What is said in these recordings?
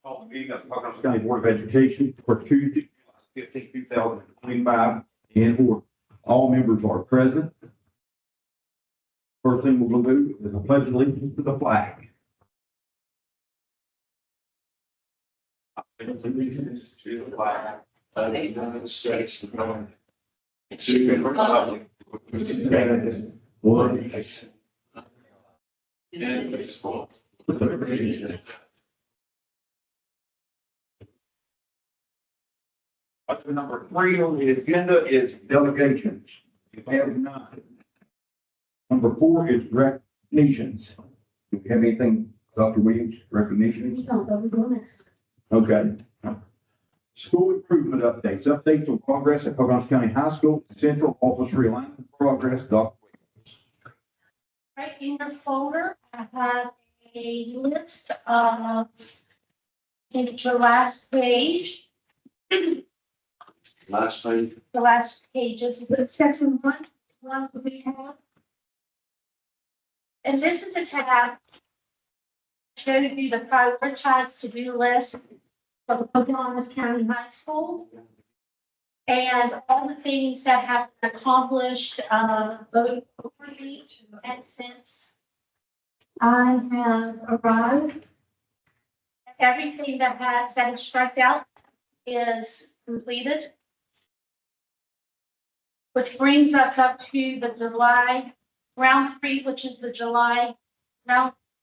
Call the meeting of the Pocahontas County Board of Education for Tuesday, July 15, 2025, in order. All members are present. First thing we're going to do is a pledge of allegiance to the flag. Allegiance to the flag of the United States of America, and to the republic which stands one nation, indivisible, with liberty and Item number 3 on the agenda is delegations. You have none. Number 4 is recognitions. Do we have anything, Dr. Williams, recognitions? No, that was the next. Okay. School improvement updates. Updates on progress at Pocahontas County High School, Central Office realignment progress. Dr. Williams. Right in your folder, I have a list of, in your last page, last thing. the last pages, section one that we have. And this is a tab showing you the prioritized to-do list for the Pocahontas County High School. And all the things that have been accomplished, both before and since I have arrived. Everything that has been struck out is completed. Which brings us up to the July round 3, which is the July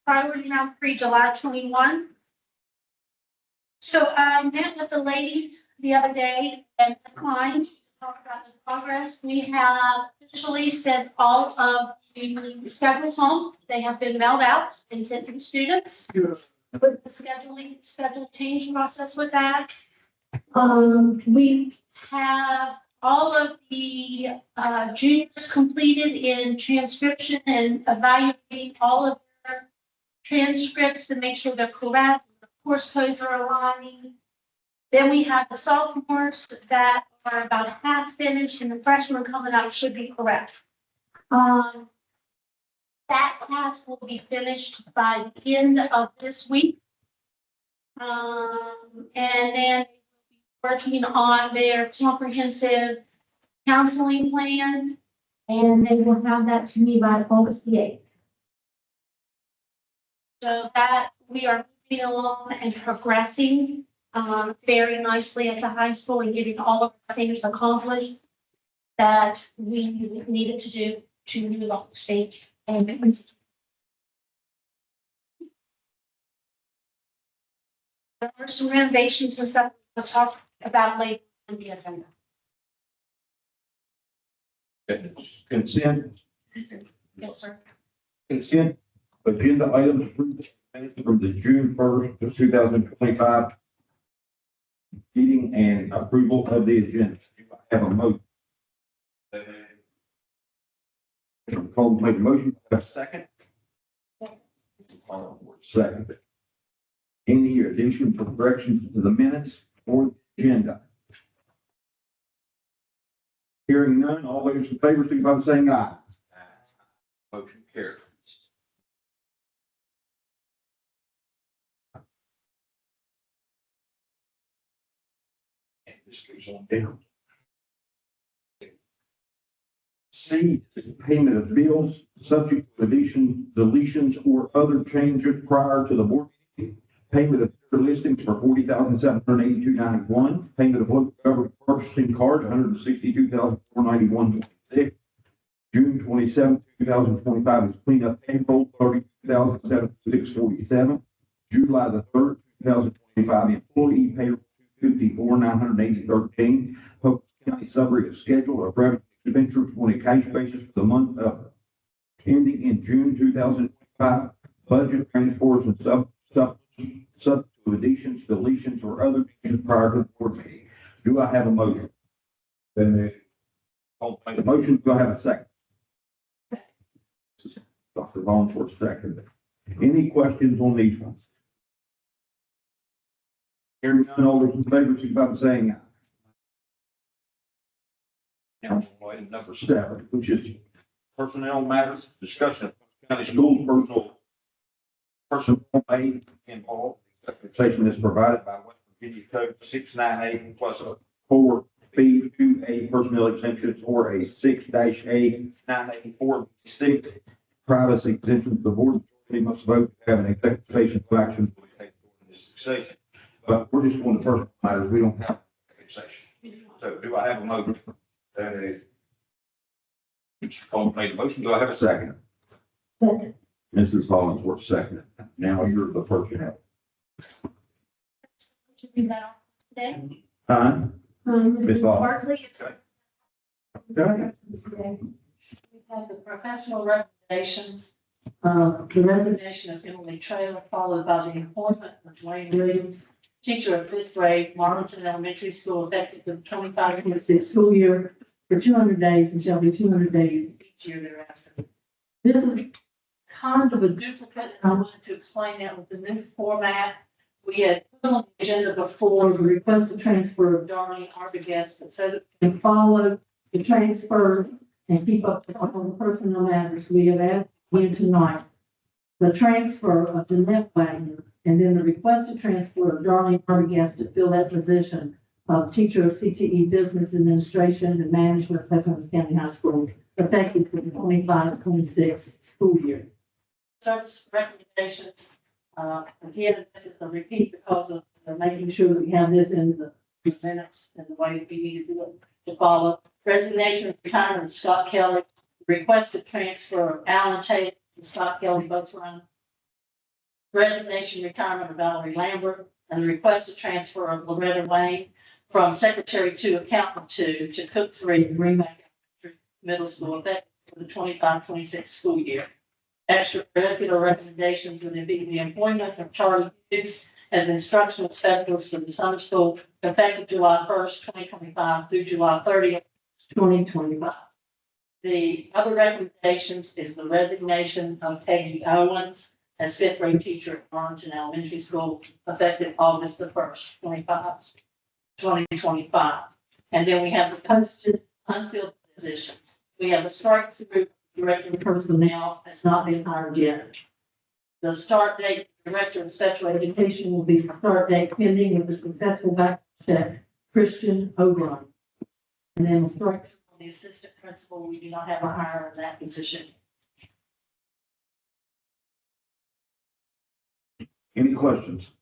priority round 3, July 21. So I met with the ladies the other day and declined to talk about the progress. We have officially sent all of the schedules home. They have been mailed out and sent to the students. With the schedule change process with that. We have all of the juniors completed in transcription and evaluating all of their transcripts to make sure they're correct. The course codes are aligning. Then we have the sophomores that are about half finished, and the freshmen coming up should be correct. That class will be finished by the end of this week. And then working on their comprehensive counseling plan, and they will have that to me by August the 8th. So that we are moving along and progressing very nicely at the high school and getting all of the things accomplished that we needed to do to move off the stage. And there are some renovations and stuff we'll talk about later in the agenda. Consent. Yes, sir. Consent agenda items approved from the June 1st, 2025 meeting and approval of the agenda. Do I have a motion? Call make a motion. Have a second. Second. Any additions or corrections to the minutes or the agenda? Hearing none, all those in favor, signify by saying aye. Motion carries. And this goes on down. C, payment of bills subject to deletions, or other changes prior to the board meeting. Payment of listings for $40,782.91. Payment of local government purchasing card, $162,491.26. June 27, 2025 is cleanup payroll, $32,706.47. July the 3rd, 2025 employee payroll, $54,980.13. Pocahontas County summary of schedule of revenue expenditures on a cash basis for the month of ending in June 2025. Budget transfers and sub additions, deletions, or other changes prior to the board meeting. Do I have a motion? I'll make the motion. Do I have a second? Dr. Vaughn for a second. Any questions on these ones? Hearing none, all those in favor, signify by saying aye. Now, item number 7, which is personnel matters, discussion of county schools, personnel may involve Compensation is provided by West Virginia Code 698 plus a 4B2A personnel exemptions or a 6-A 984 privacy exemption. The board must vote to have an executive session for action to take in this session. But we're just going to personal matters. We don't have an executive session. So do I have a motion? Mr. Coleman made the motion. Do I have a second? Second. Mrs. Hollingsworth, second. Now you're the first to have. Should be that today. Ms. Law. Barkley. Okay. We have the professional recommendations, the resignation of Emily Traylor, followed by the appointment of Dwayne Williams, teacher of fifth grade, Marlton Elementary School, effective the 25-26 school year for 200 days and shall be 200 days each year thereafter. This is kind of a duplicate, and I wanted to explain that with the new format. We had put on the agenda before the request to transfer of Darlene Arbogast, so that we can follow the transfer and keep up with all the personnel matters. We have added in tonight the transfer of Jeanette Wagner, and then the request to transfer of Darlene Arbogast to fill that position of teacher of CTE Business Administration and Management at Pocahontas County High School, effective for the 25-26 school year. Service recommendations. Again, this is a repeat because of making sure that we have this in the minutes and the way we need to do it to follow. Resignation and retirement of Scott Kelly, requested transfer of Alan Taylor and Scott Kelly, both run. Resignation and retirement of Valerie Lambert, and the requested transfer of Loretta Wayne from secretary 2, accountant 2 to cook 3 in Greenback Elementary Middle School, effective for the 25-26 school year. Extracurricular recommendations would be the employment of Charlie Hughes as instructional specialist for the summer school, effective July 1st, 2025 through July 30th, 2025. The other recommendations is the resignation of Peggy Owens as fifth grade teacher at Marlton Elementary School, effective August the 1st, 2025. And then we have the posted unfilled positions. We have a strike through director of personnel has not been hired yet. The start date, director of special education will be the start date pending with the successful background check, Christian O'Brien. And then the strike through on the assistant principal, we do not have a hire in that position. Any questions?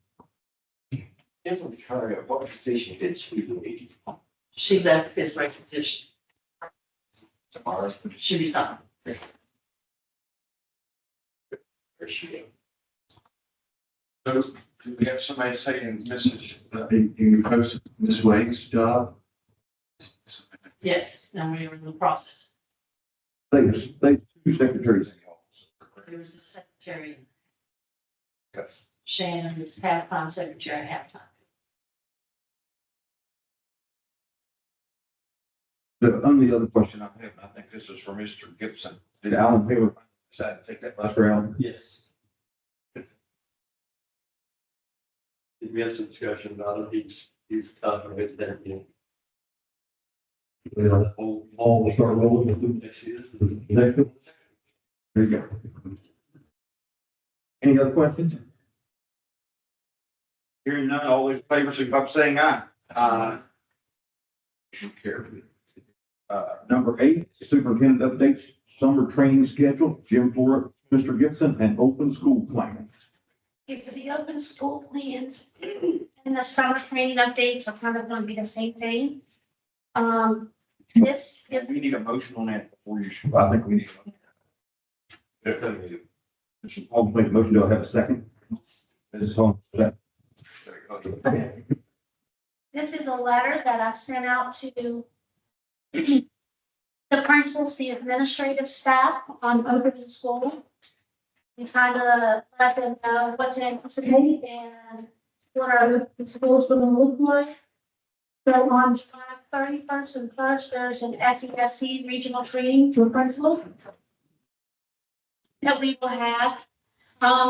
What position fits you? She left fifth grade position. Tomorrow. She resigned. Do we have somebody saying message? You posted Ms. Wade's job? Yes, and we are in the process. They two secretaries in the office. There was a secretary, Yes. Shannon is half-time secretary, half-time. The only other question I have, and I think this is for Mr. Gibson. Did Alan Taylor decide to take that bus route? Yes. We had some discussion about it. He's tough of it there. All will start rolling with the next year. There you go. Any other questions? Hearing none, all those in favor, signify by saying aye. Aye. Motion carried. Number 8, superintendent updates, summer training schedule, gym floor, Mr. Gibson, and open school plan. Okay, so the open school plans and the summer training updates are kind of going to be the same thing. This is, We need a motion on that before you should, I think we need. Mr. Holmes made a motion, do I have a second? Mrs. Holmes, second. this is a letter that I sent out to the principals, the administrative staff on opening school. We kind of let them know what to anticipate and what our schools are going to look like. So on July 31st and 1st, there's an SESC regional training for principals that we will have.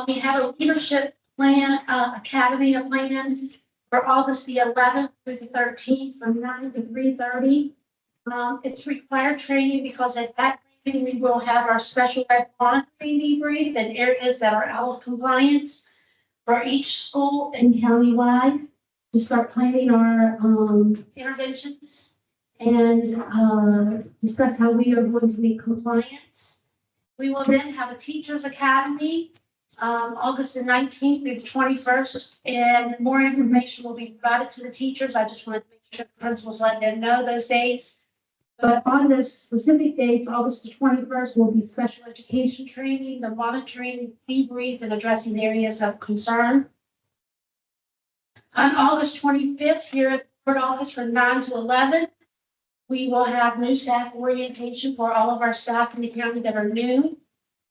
We have a leadership plan, academy plan for August the 11th through the 13th from 9 to 3:30. It's required training because at that training, we will have our special ed monitoring debrief and areas that are out of compliance. for each school and countywide to start planning our, interventions and, discuss how we are going to meet compliance. We will then have a teachers academy, August the 19th through the 21st, and more information will be provided to the teachers. I just wanted to make sure the principals let them know those dates. But on those specific dates, August the 21st will be special education training, the monitoring, debrief, and addressing areas of concern. On August 25th, here at the board office from 9 to 11, we will have new staff orientation for all of our staff in the county that are new.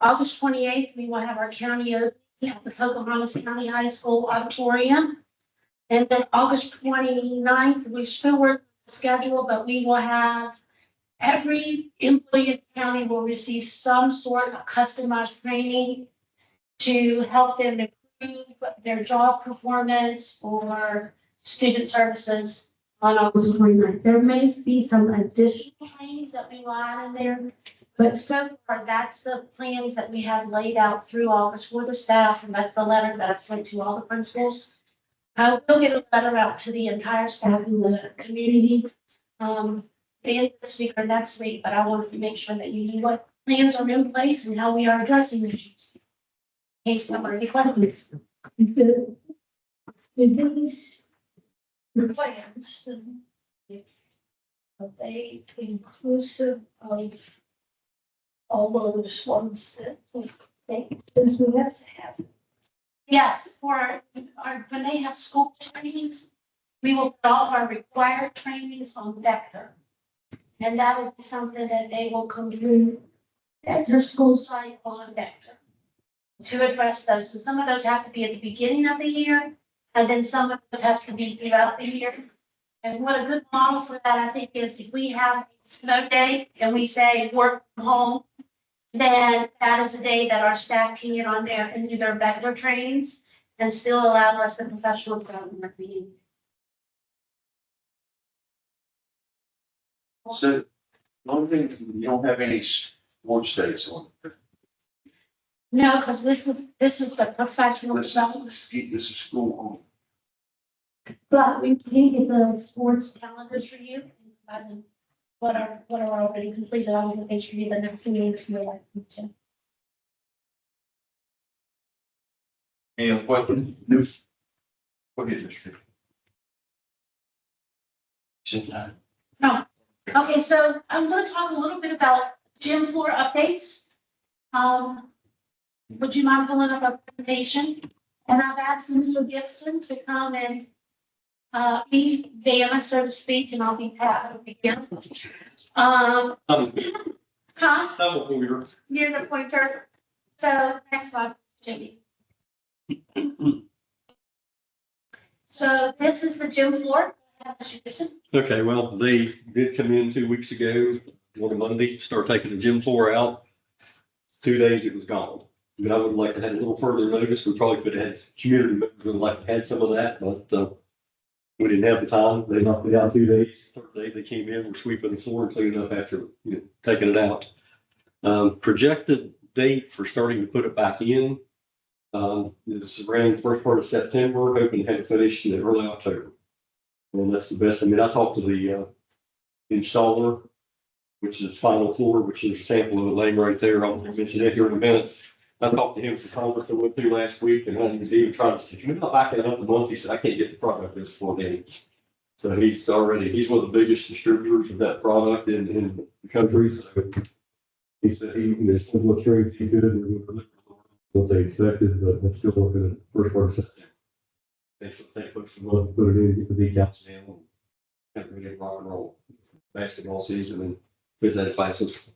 August 28th, we will have our county opening at the Pocahontas County High School auditorium. And then August 29th, we still work the schedule, but we will have every employee in the county will receive some sort of customized training to help them improve their job performance or student services on August 29th. There may be some additional trainings that we will add in there, but so far, that's the plans that we have laid out through August for the staff, and that's the letter that I sent to all the principals. I will get a letter out to the entire staff in the community, the end of this week or next week, but I wanted to make sure that you knew what plans are in place and how we are addressing issues. In case there are any questions. The these plans, are they inclusive of all those ones that we think says we have to have? Yes, for our, when they have school trainings, we will put all of our required trainings on Vector. And that will be something that they will complete at their school site on Vector to address those. So some of those have to be at the beginning of the year, and then some of those has to be throughout the year. And what a good model for that, I think, is if we have a snow day and we say work from home, then that is a day that our staff can get on there and do their Vector trainings and still allow us the professional development we need. So, one thing, you don't have any sports days on. No, because this is the professional This development. is school But we can get the sports calendars for you, by the, what are already completed, I will get for you the next meeting if you like. to. Any other questions? No. Go ahead, Mr. No. Okay, so I'm gonna talk a little bit about gym floor updates. Would you mind pulling up a presentation? And I've asked Mr. Gibson to come and be Vanna, so to speak, and I'll be Pat over here. Huh? Near the pointer. So next slide, Jimmy. So this is the gym floor. Mr. Gibson. Okay, well, they did come in 2 weeks ago, on a Monday, start taking the gym floor out. 2 days it was gone. But I would like to have a little further notice. We probably could have had community members would like to have some of that, but we didn't have the time. They knocked it out 2 days. Third day they came in, we're sweeping the floor and cleaning up after, taking it out. Projected date for starting to put it back in is around the first part of September, hoping to have it finished in early October. And that's the best. I mean, I talked to the installer, which is final floor, which is a sample of it laying right there. I'll mention it here in a minute. I talked to him for conference I went through last week, and I was even trying to say, can we not back it up a month? He said, I can't get the product this for me. So he's one of the biggest distributors of that product in the country. So he said there's some more strength he could and what they expected, but that's still looking at the first part of September. Thanks for taking some months, put it in, get the decals down, kind of really rock and roll basketball season and put that advices.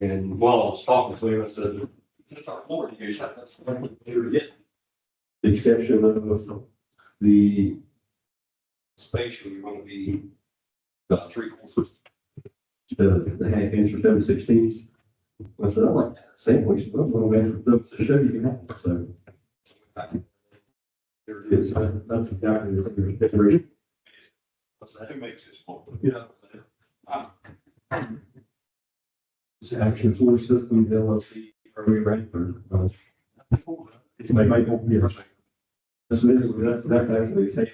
And while I was talking to him, I said, since our floor is that's the one we're getting. The exception of the space where you want to be about 3/4 the half inch or 7/16. I said, I like that sample. He said, well, I'm going to show you that. So there it is. That's exactly the configuration. Who makes this one? Yeah. It's Action Source Systems LLC, Irving Radford. It's my Michael, yes. That's actually safe.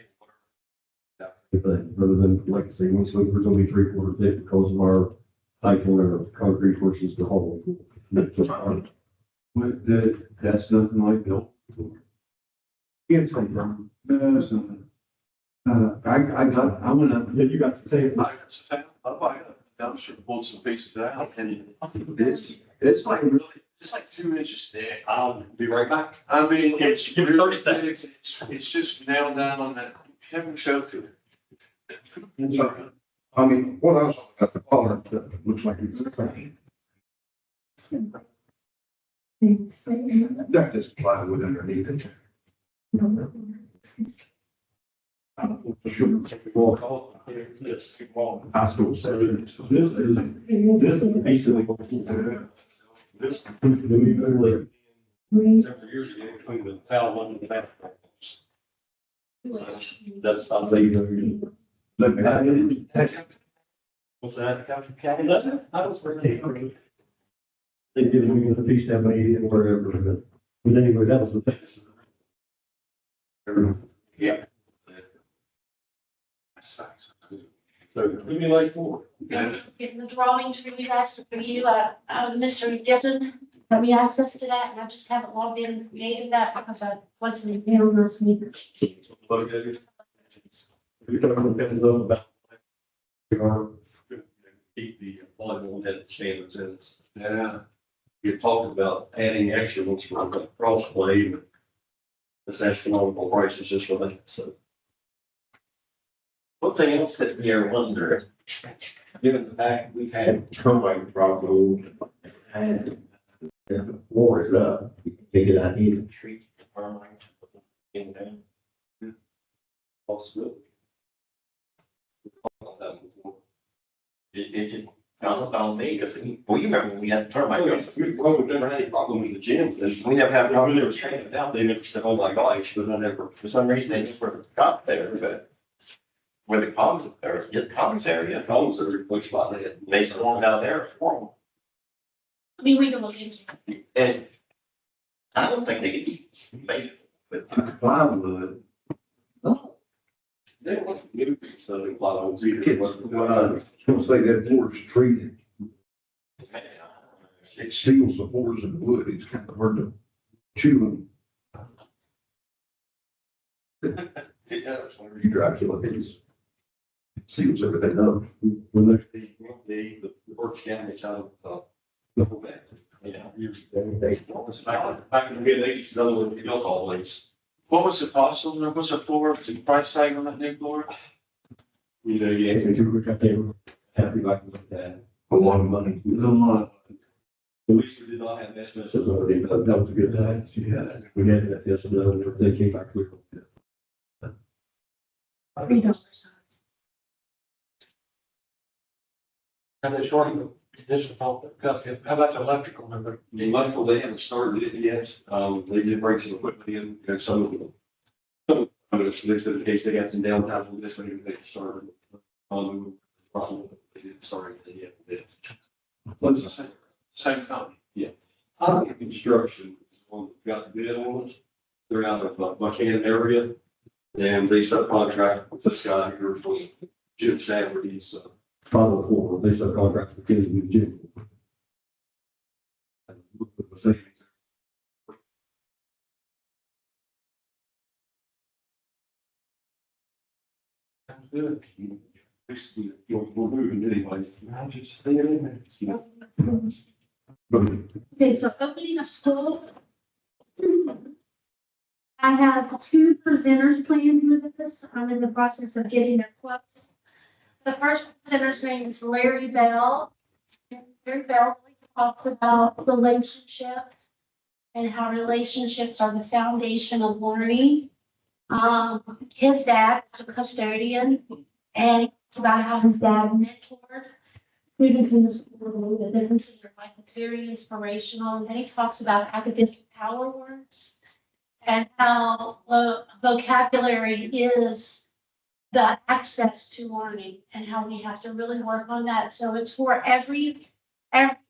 Thing, rather than, like I say, once there's only 3/4 thick because of our height on our concrete versus the whole. That's nothing like built. It's from, I went up. Yeah, you got the same. I bought a dumpster, pulled some pieces out, and It's like really, it's like 2 inches thick. I'll be right back. I mean, it's Give me 30 really seconds. thick. It's just nailed down on that heavy shelter. I mean, what else at the bottom that looks like it's the same? That is plywood underneath it. I don't know for sure. Walk off. Yes. High school section. This is basically this literally several years ago between the foul one and the back. So that's, I'll say, what's that? I was pretty. They give me the piece that way and wherever, but anyway, that was the thing. Yeah. So, give me like 4. Getting the drawings for you guys, for you, Mr. Gibson, have me access to that, and I just haven't logged in and created that because I wasn't able this week. You're talking about we are keep the volleyball net standards and it's, you're talking about adding extra ones for the cross play. This astronomical prices just for that, so. One thing else that we are wondering, given the fact we've had termite problem and the floor is up, we can figure out need to treat the termite in there. Possibility. It can count on me, because we remember when we had termite. We've never had any problem with the gyms. We never have. They never checked it out. They never said, oh my gosh, but I never. For some reason, they just were got there, but where the commons, or the commons area, Homes are replaced by that. they swarmed out there for I mean, we can look into it. them. And I don't think they could be made with. Plywood. They don't want to move something plywood either. It's, what I was gonna say, that floor is treated. It seals the floors in wood. It's kind of hard to chew them. It does. Whenever you Dracula, it seals everything up. When there's the work damage out of the whole back. Yeah. Years ago, it's back in the mid-80s, another one we built all these. What was the cost on there? What's the floor, the price tag on that new floor? You know, you asked me to look up there, happy like that. A lot of money. It's a lot. At least we did not have asbestos already, but that was a good time. Yeah. We had that, yes, and then everything came back clear. $3. And they shortened the condition pump, how about the electrical number? The electrical, they haven't started it yet. They did bring some equipment in, you know, some of them. Some of it's in case they got some downtime with this, maybe they started. Probably they didn't start it yet. What's the same company? Construction, got the bid on it. They're out of Buchanan area. And they subcontract with this guy here for Jim Stafford, he's final floor, they subcontract with him with Jim. Sounds good. Basically, we're moving anyway. I'll just stay in there. Okay, so opening a school. I have 2 presenters planned with this. I'm in the process of getting their quotes. The first presenter's name is Larry Bell. Larry Bell talks about relationships and how relationships are the foundation of learning. His dad is a custodian, and he talks about how his dad mentored students in the school, the differences are like, it's very inspirational. And then he talks about academic power words and how vocabulary is the access to learning and how we have to really work on that. So it's for every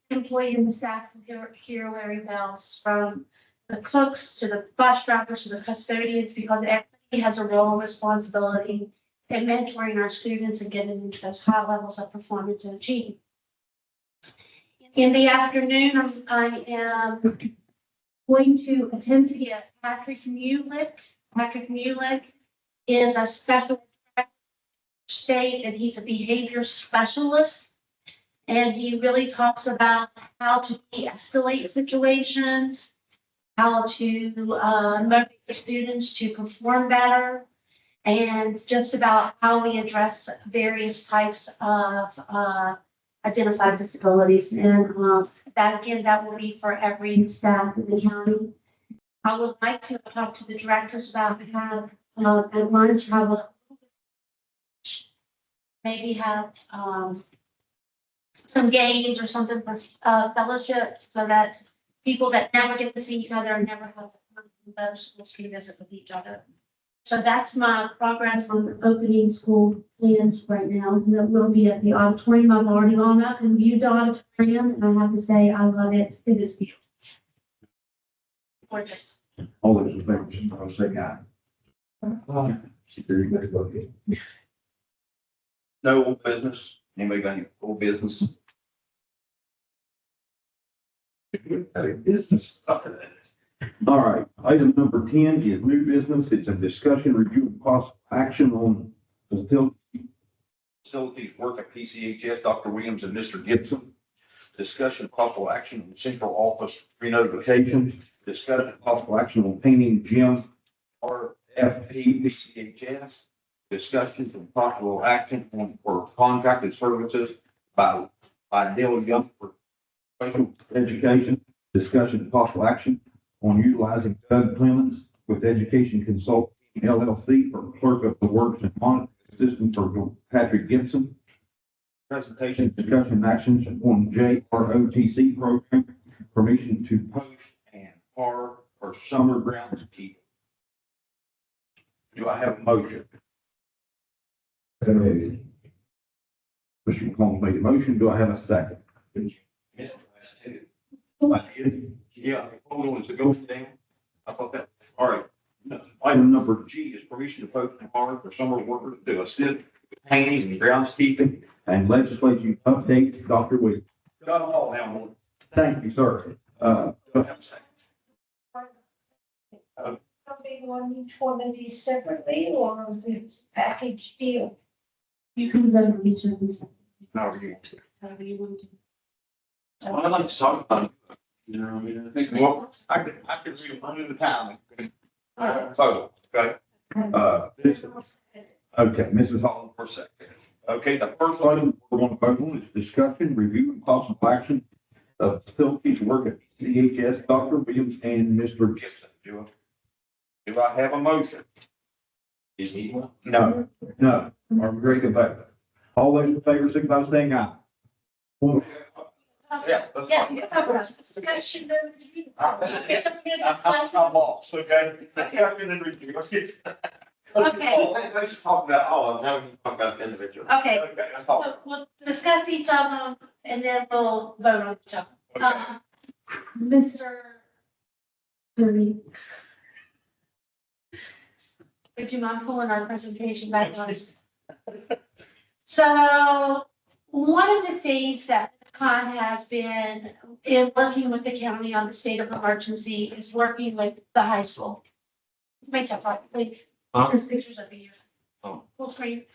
employee in the staff here, Larry Bell's from the cooks, to the bus drivers, to the custodians, because everybody has a role and responsibility in mentoring our students and getting them to those high levels of performance and achievement. In the afternoon, I am going to attempt to get Patrick Mulick. Patrick Mulick is a special state, and he's a behavior specialist. And he really talks about how to de-escalate situations, how to motivate the students to perform better, and just about how we address various types of identified disabilities. And that again, that will be for every staff in the county. I would like to talk to the directors about have at lunch, have a maybe have some games or something for fellowship, so that people that never get to see each other and never have those schools can visit with each other. So that's my progress on opening school plans right now. And it will be at the auditorium. I've already gone up and viewed the auditorium, and I have to say, I love it. It is beautiful. Gorgeous. All those in favor, signify by saying aye. Very good, okay. No old business. Anybody got any old business? Business. All right, item number 10 is new business. It's a discussion, review, and possible action on facilities work at PCHS, Dr. Williams and Mr. Gibson. Discussion, possible action on central office renotification. Discussion, possible action on painting gym RFP PCHS. Discussions and possible action on for contracted services by Dale Young for special education. Discussion and possible action on utilizing Doug Clemens with Education Consulting LLC for clerk of the works and monitoring assistant for Patrick Gibson. Presentation, discussion, and actions on JROTC program, permission to post and park for summer groundskeeping. Do I have a motion? Mr. McCombs made a motion. Do I have a second? Yes, I do. I did. Yeah, hold on, to go down. I thought that, all right. Item number G is permission to post and hire for summer workers to assist with painting and groundskeeping and legislation update. Dr. Williams. Got them all now, Lord. Thank you, sir. Do I have a second? Something on each one of these separately, or is it a package deal? You can vote on each of these. No, you. However you want to. Well, I'd like to talk about it. You know, what I mean, I think. Well, I could read them under the time. So, okay. Okay, Mrs. Holland for a second. Okay, the first item we want to vote on is discussion, review, and possible action of facilities work at CHS, Dr. Williams and Mr. Gibson. Do I have a motion? Is he one? No. Are we ready to vote? All those in favor, signify by saying aye. Yeah. That's Yeah, fine. you're talking about discussion and review. I'm lost, okay? Discussion and review. Let's get. Okay. Let's talk about, now we can talk about individual. Okay, Okay, let's talk. we'll discuss each of them and then we'll vote on each of them. Okay. Mr. Kirby. Would you mind pulling our presentation back on? So one of the things that Con has been in working with the county on the state of emergency is working with the high school. Make that right, please. There's pictures of you. Oh. Full screen.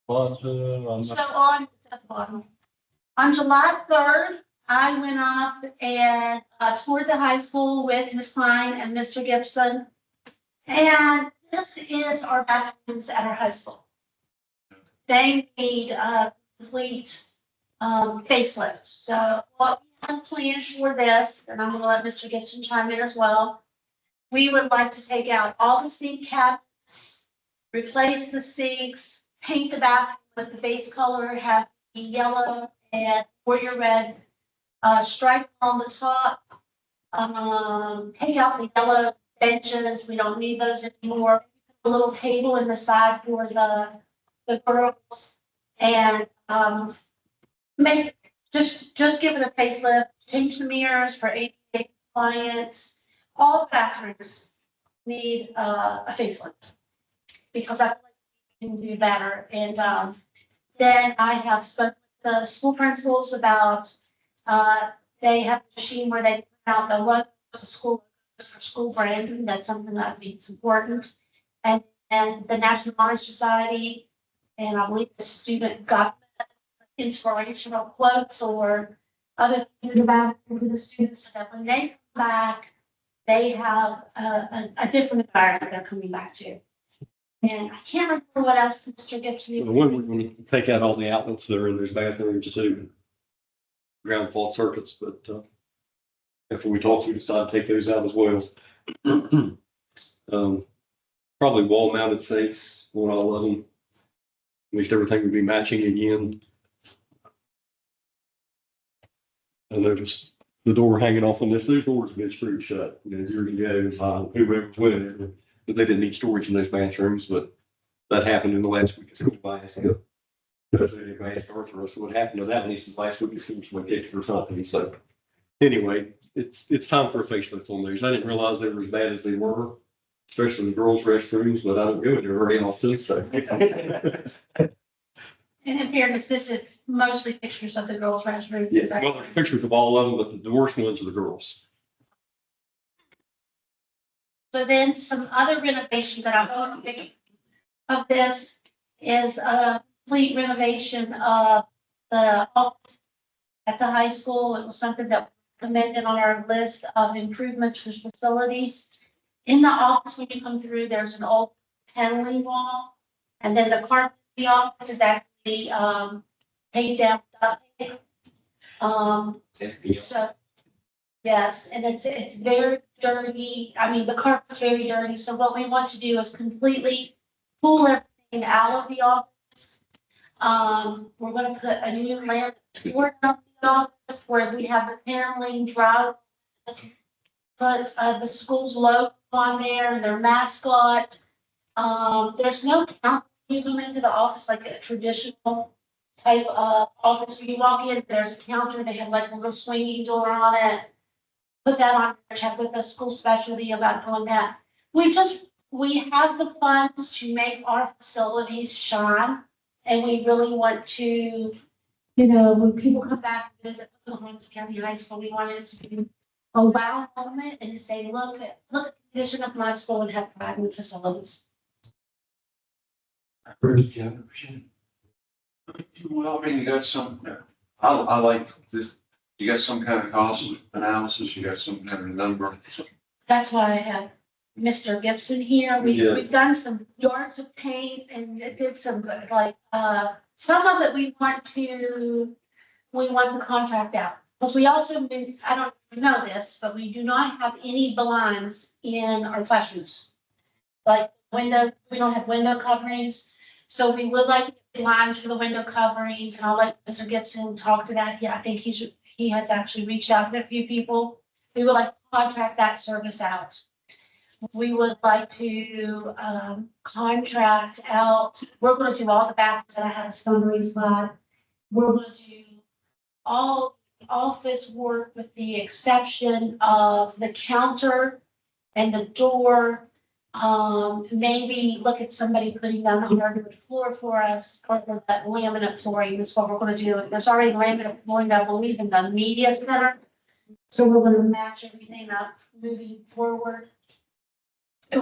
But, So on the bottom, on July 3rd, I went up and toured the high school with Ms. Klein and Mr. Gibson. And this is our bathrooms at our high school. They need complete facelift. So what we have planned for this, and I'm gonna let Mr. Gibson chime in as well. We would like to take out all the sink cabinets, replace the sinks, paint the bathroom with the base color, have the yellow and warrior red stripe on the top. Take out the yellow benches. We don't need those anymore. A little table in the side for the girls and make just give it a facelift. Change the mirrors for 88 compliance, all bathrooms need a facelift. Because I feel like we can do better. And then I have spoken with the school principals about, they have a machine where they print out the logos of school for school branding. That's something that I think is important. And the National Honor Society, and I believe the student got inspirational quotes or other things about it for the students, so that when they come back, they have a different environment they're coming back to. And I can't remember what else Mr. Gibson. When we're going to take out all the outlets that are in those bathrooms too. Ground fault circuits, but after we talk, we decide to take those out as well. Probably wall mounted sinks on all of them. At least everything would be matching again. I noticed the door hanging off on this. Those doors have been screwed shut. You know, you're gonna go, whoever's whatever. But they didn't need storage in those bathrooms, but that happened in the last week of school last year. Anybody asked Arthur, so what happened to that? And he says last week it seems to be for something. So anyway, it's time for a facelift on those. I didn't realize they were as bad as they were, especially the girls' restrooms, but I don't go in there very often, so. And in fairness, this is mostly pictures of the girls' restroom. Yeah, well, there's pictures of all of them, but the worst ones are the girls. So then some other renovations that I'm hoping of this is a complete renovation of the office at the high school. It was something that was recommended on our list of improvements for facilities. In the office, when you come through, there's an old paneling wall, and then the carpet in the office is actually taken down. So, yes, and it's very dirty. I mean, the carpet's very dirty. So what we want to do is completely pull everything out of the office. We're going to put a new lamp toward the office where we have the paneling dry. Put the school's logo on there, their mascot. There's no counter when you come into the office like a traditional type of office. When you walk in, there's a counter. They have like a little swinging door on it. Put that on, check with the school specialty about doing that. We have the funds to make our facilities shine. And we really want to, you know, when people come back and visit Pocahontas County High School, we want it to be a wow moment and to say, look at the condition of my school and have pride in the facilities. Well, I mean, you got some, I like this, you got some kind of cost analysis, you got some kind of number. That's why I have Mr. Gibson here. Yeah. We've done some yards of paint and it did some like, some of it we want to contract out. Because we also, I don't know this, but we do not have any blinds in our classrooms. Like window, we don't have window coverings. So we would like to get blinds for the window coverings, and I'll let Mr. Gibson talk to that. Yeah, I think he has actually reached out to a few people. We would like to contract that service out. We would like to contract out, we're going to do all the bathrooms that I have a summary slide. We're going to do all office work with the exception of the counter and the door. Maybe look at somebody putting down the hardwood floor for us, or that laminate flooring. This is what we're going to do. There's already laminate flooring, I believe, in the media center. So we're going to match everything up moving forward.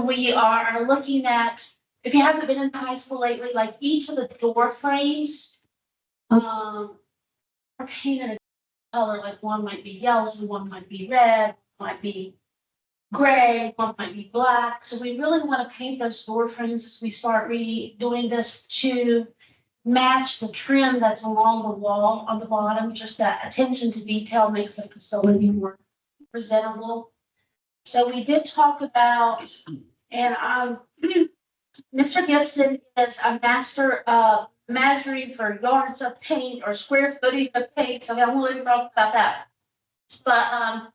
We are looking at, if you haven't been in high school lately, like each of the door frames are painted a color, like one might be yellow, one might be red, might be gray, one might be black. So we really want to paint those door frames as we start redoing this to match the trim that's along the wall on the bottom. Just that attention to detail makes the facility more presentable. So we did talk about, and Mr. Gibson is a master of measuring for yards of paint or square footage of paint. So I won't really talk about that. But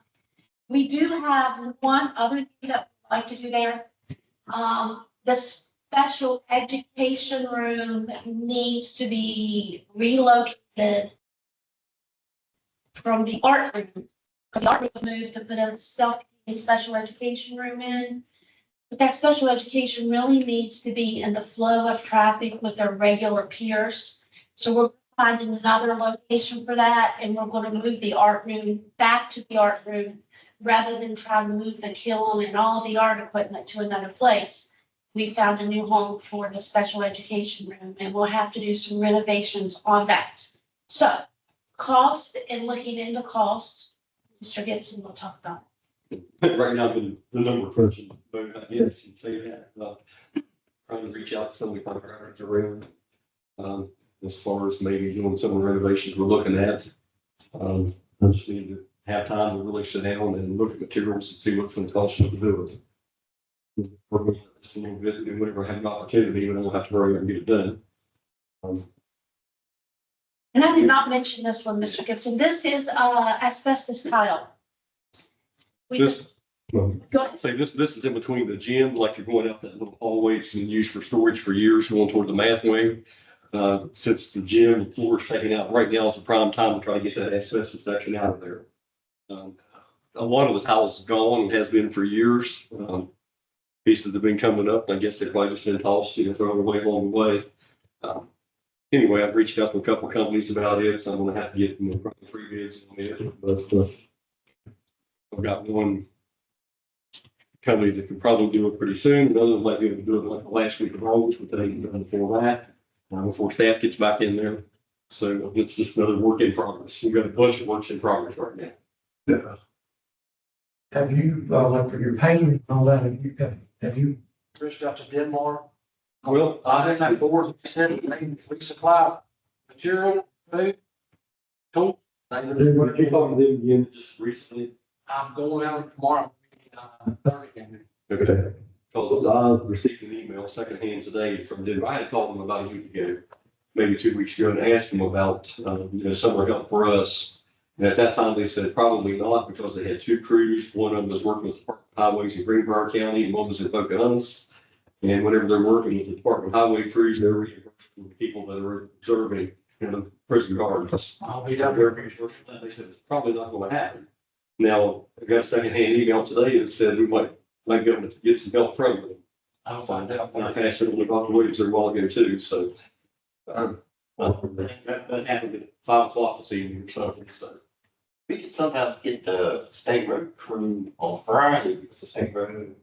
we do have one other thing that we'd like to do there. The special education room needs to be relocated from the art room, because the art room was moved to put a special education room in. But that special education really needs to be in the flow of traffic with their regular peers. So we're finding another location for that, and we're gonna move the art room back to the art room rather than trying to move the kiln and all the art equipment to another place. We found a new home for the special education room, and we'll have to do some renovations on that. So cost and looking into costs, Mr. Gibson will talk about. Right now, the number crunching, but I guess you say that, trying to reach out to some of the contractors around. As far as maybe doing some of the renovations we're looking at. I just need to have time to really sit down and look at materials and see what's going to cost us to do it. We're just a little bit, and whenever I have an opportunity, we don't have to hurry and get it done. And I did not mention this one, Mr. Gibson. This is asbestos tile. We This, well, go ahead. say this is in between the gym, like you're going out that little hallway it's been used for storage for years, going toward the math wing. Since the gym and floor is taken out, right now is the prime time to try to get that asbestos section out of there. A lot of the tiles is gone and has been for years. Pieces have been coming up. I guess they've probably just been tossed, thrown away along the way. Anyway, I've reached out to a couple of companies about it, so I'm gonna have to get probably 3 bids on it, but I've got one company that can probably do it pretty soon. Another might be able to do it like the last week of August, but they ain't done before that. Before staff gets back in there. So it's just another work in progress. We've got a bunch of works in progress right now. Yeah. Have you, like for your painting and all that, have you reached out to Denmark? Well, I think that board said we supply material, food, tools. did you talk to them again just recently? I'm going out tomorrow. Thursday. Okay. Because I received an email secondhand today from Denver. I had called them about a week ago, maybe 2 weeks ago, and asked them about, summer help for us. And at that time, they said probably not, because they had 2 crews. One of them was working with the Department of Highways in Greenbrier County, and one was in Pocahontas. And whenever they're working with the Department of Highway crews, they're reimbursing the people that are observing in the prison guards. I'll be down there. They said it's probably not going to happen. Now, I got a secondhand email today that said we might be able to get some help from them. I'll find out. And I passed it on to Dr. Williams there a while ago too, so. That happened at 5 o'clock this evening or something, so. We can sometimes get the state road crew on Friday, because the state road.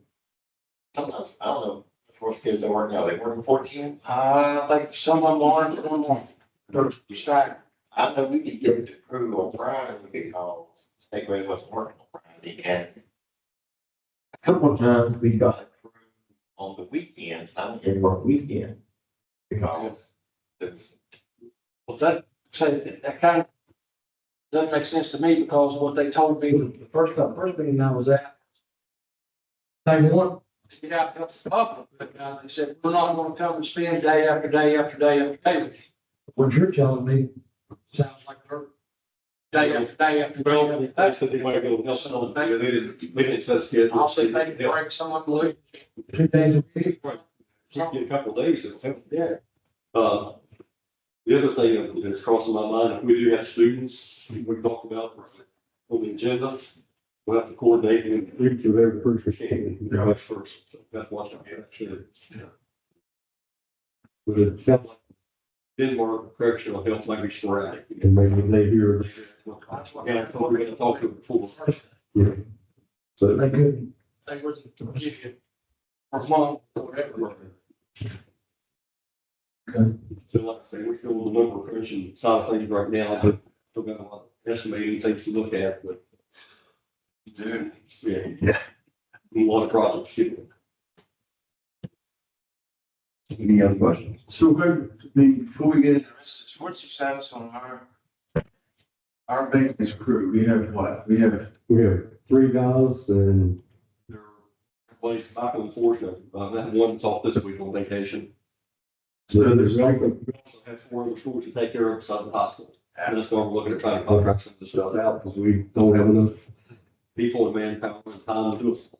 Sometimes, I don't know, if we're scheduled to work now, they working 14. I think some of them are, some of them aren't. They're stacked. I know we could get the crew on Friday because state road wasn't working on Friday, and a couple of times we got a crew on the weekends. I don't even work weekend because there's. Well, that kind of doesn't make sense to me, because what they told me, the first meeting I was at, they want to get out and help the public, but they said, we're not gonna come and spend day after day after day after day with you. What you're telling me sounds like they're day after day after day Well, after they day. said they might be able to help some, they didn't set a schedule. I'll see if they can break some of them loose 2 days a week. Just in a couple of days, it'll help. Yeah. The other thing that's crossing my mind, if we do have students, we talked about on the agenda, we'll have to coordinate and read through every person we can, much first. So that's what I'm actually. But it sounds like Denmark correctional help might be sporadic, and maybe they hear. And I told you to talk to them before. Yeah. So They couldn't, they wouldn't give you for a month or whatever. So like I say, we're still on the number crunching side of things right now, but still got a lot of estimating things to look at, but. Yeah. A lot of projects. Any other questions? So, before we get into this, What's your status on our maintenance crew, we have what? We have 3 guys and they're replaced back and forth. I had one that's off this week on vacation. So there's we also have 4 other schools to take care of besides the hospital. And that's why we're looking at trying to contract some of this stuff out, because we don't have enough people and manpower and time to do it.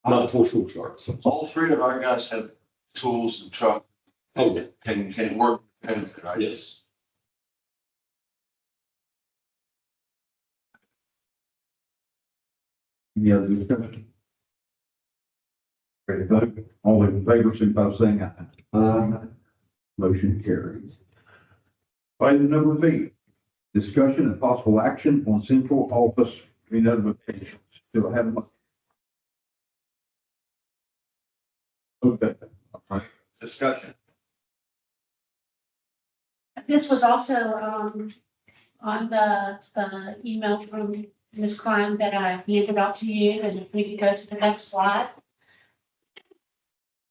Not before school starts. So. All 3 of our guys have tools and truck Oh, yeah. can work independently, right? Yes. Any other discussion? Ready to vote? All in favor, signify by saying aye. Motion carries. Item number B, discussion and possible action on central office renotifications. Do I have a motion? Okay, all right, discussion. This was also, on the email from Ms. Klein that I handed out to you, and if we could go to the next slide.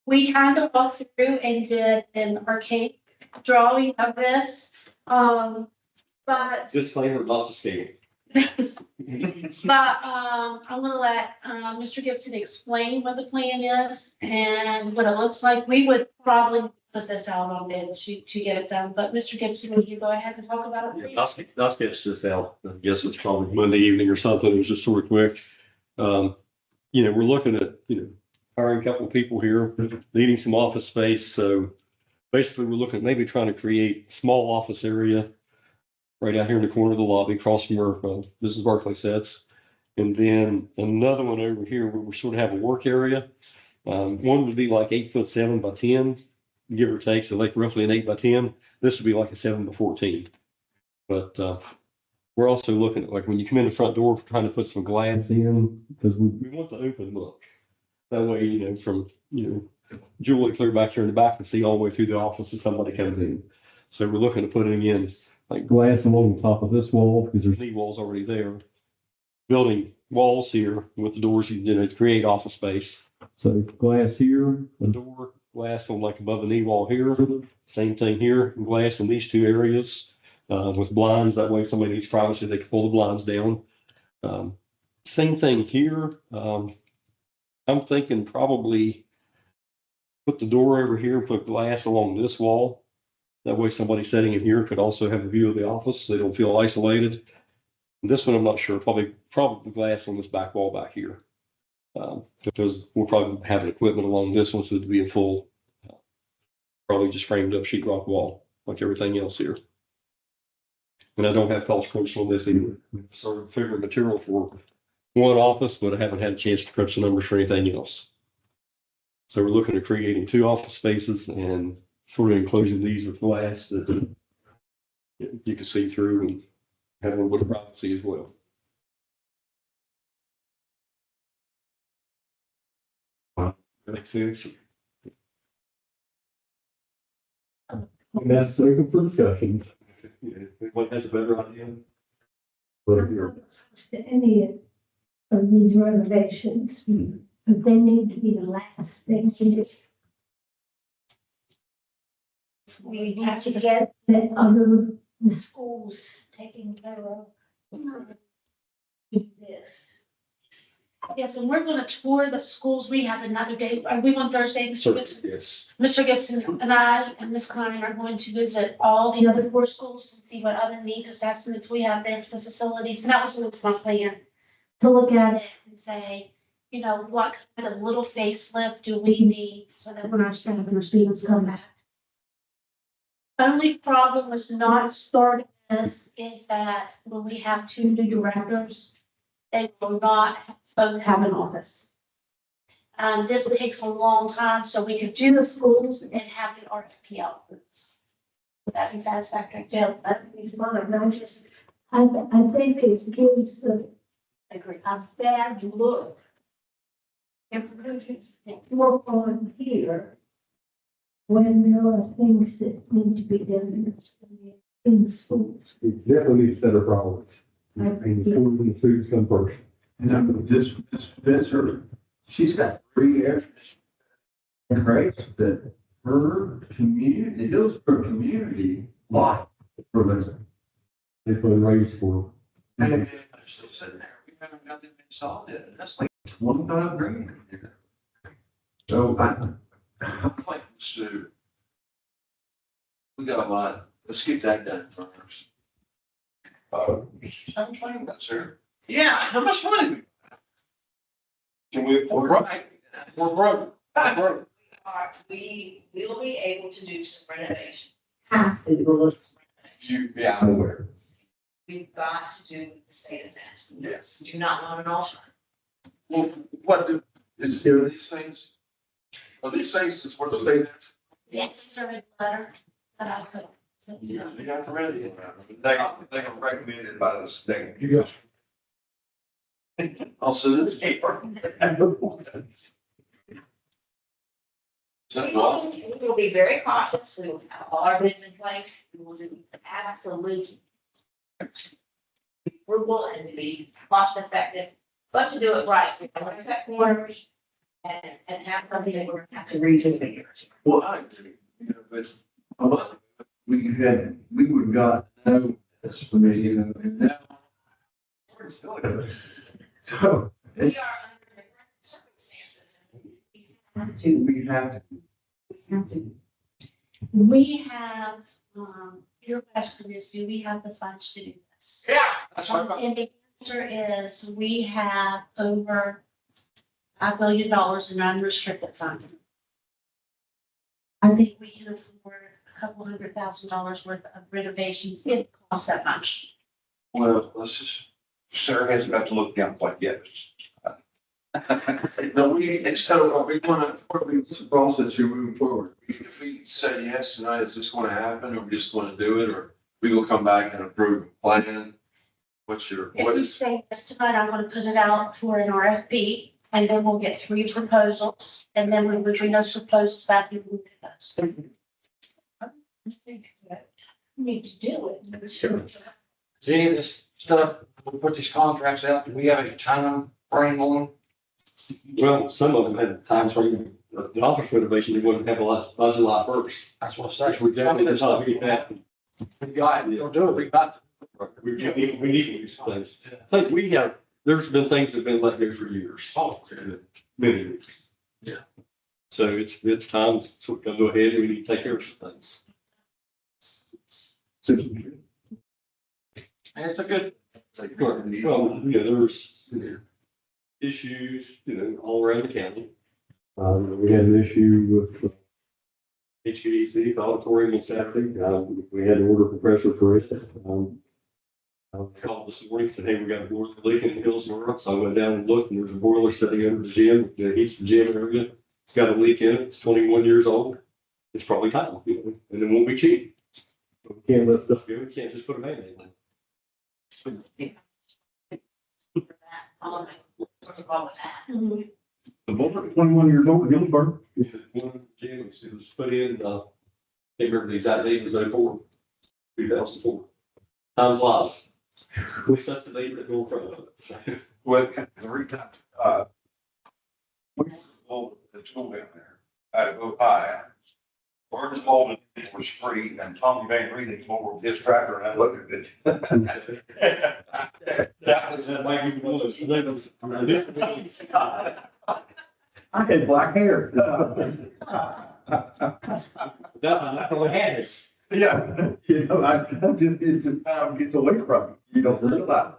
We kind of walked through and did an archaic drawing of this, but Disclaimer not to scale. I'm gonna let, Mr. Gibson explain what the plan is and what it looks like. We would probably put this out on bid to get it done, but Mr. Gibson, will you go ahead and talk about it, please? I'll sketch this out. I guess it's probably Monday evening or something. It was just sort of quick. We're looking at, hiring a couple of people here, needing some office space. So basically, we're looking at maybe trying to create a small office area right out here in the corner of the lobby, across from where Mrs. Barclay sits. And then another one over here where we sort of have a work area. One would be like 8'7" by 10, give or take. So like roughly an 8 by 10. This would be like a 7 by 14. But we're also looking at, like, when you come in the front door, we're trying to put some glass in because we want the open look. That way, from, Julie clear back here in the back and see all the way through the office if somebody comes in. So we're looking at putting in like glass along the top of this wall because there's knee walls already there. Building walls here with the doors, to create office space. So glass here, a door, glass on like above the knee wall here. Same thing here, glass in these two areas with blinds. That way, if somebody needs privacy, they can pull the blinds down. Same thing here. I'm thinking probably put the door over here and put glass along this wall. That way somebody sitting in here could also have a view of the office. So they don't feel isolated. This one, I'm not sure, probably glass on this back wall back here. Because we'll probably have equipment along this one, so it'd be a full, probably just framed up sheetrock wall like everything else here. And I don't have cost quotes on this either. Sort of figuring material for one office, but I haven't had a chance to crunch the numbers for anything else. So we're looking at creating 2 office spaces and sort of enclosing these with glass that you can see through and have a little bit of privacy as well. Makes sense. And that's open for discussions. If anyone has a better idea. But here. To any of these renovations, but they need to be the last thing to do. We need to get the schools taken care of. This. Yes, and we're gonna tour the schools. We have another day. Are we on Thursday, Mr. Gibson? Yes. Mr. Gibson and I and Ms. Klein are going to visit all the other 4 schools and see what other needs assessments we have there for the facilities. And that was my plan, to look at it and say, what kind of little facelift do we need so that when our staff and our students come back. Only problem with not starting this is that when we have 2 new directors, they will not both have an office. And this takes a long time, so we could do the schools and have the RFP out. Would that be satisfactory? Yeah, that would be fine. I think it gives a bad look. If it's work on here, when there are things that need to be done in the schools. It definitely needs better priorities. And the schools and the students come first. And this Spencer, she's got 3 extras. Great, that her community, it is her community life for this. They put a raise for. And it's still sitting there, we haven't got them installed yet, that's like 25 grand. So I think Sue. We got a lot. Let's get that done first. I'm trying that, sir. Yeah, how much money? Can we afford? We're broke. We will be able to do some renovation. Have to do this. Yeah, I'm aware. We've got to do what the state is asking. Yes. Do not want an alternative. Well, what do, is there these things? Are these things is what the state has? Yes, it's a red letter that I put. Yeah, they got it ready. They are recommended by the state. You guys. Also, this. We will be very cautious. We will have all our bids in place. We will do absolute frugal and to be cost effective, but to do it right. We don't cut corners and have something that we're gonna have to redo for years. Well, I agree, you know, but a month ago, we would have got no, this for me, you know, and now. We're still in it. So, We are it's, under different circumstances. We have to. we have to. We have, your question is, do we have the funds to do this? Yeah, that's what I'm. And the answer is, we have over $5 billion in unrestricted funds. I think we can afford a couple $100,000 worth of renovations. It costs that much. Well, let's just, Sarah hasn't got to look down quite yet. no, we, so are we gonna, what's the process here moving forward? If we say yes tonight, is this gonna happen, or we just gonna do it, or we will come back and approve a plan? What's your, If what you is, say this tonight, I'm gonna put it out for an RFP, and then we'll get 3 proposals, and then when we bring those proposals back, we will get those. I think that we need to do it. See, this stuff, we put these contracts out, do we have a time frame on them? Well, some of them had times frame, the office renovation, they wouldn't have a lot, by July first. That's what I Which say. we definitely did not get that. We got it, don't do it, we got. We need to do these things. I think we have, there's been things that have been let go for years. Oh, Many years. Yeah. So it's time to go ahead, we need to take care of some things. and it's a good, Well, there's issues, all around the county. We had an issue with HVAC, the auditorium on Saturday. We had to order a compressor for it. I called this morning, said, hey, we got a boiler leak in Hillsborough. So I went down and looked, and there's a boiler sitting under the gym that heats the gym area. It's got a leak in it. It's 21 years old. It's probably time, and it won't be cheap. But we can't let stuff go. We can't just put a Band-Aid on it. The boiler is 21 years old in Hillsborough. One gym it was put in, can't remember the exact date, it was 04, 2004. Time flies. At least that's the date that go in front of it. Well, the reason, we hold the school down there, at BOE. We're just holding it was free, and Tommy Van Reed came over with his tractor, and I looked at it. That was, That might be one of those labels. I had black hair. That probably had it. Yeah, it just kind of gets away from you. You don't realize.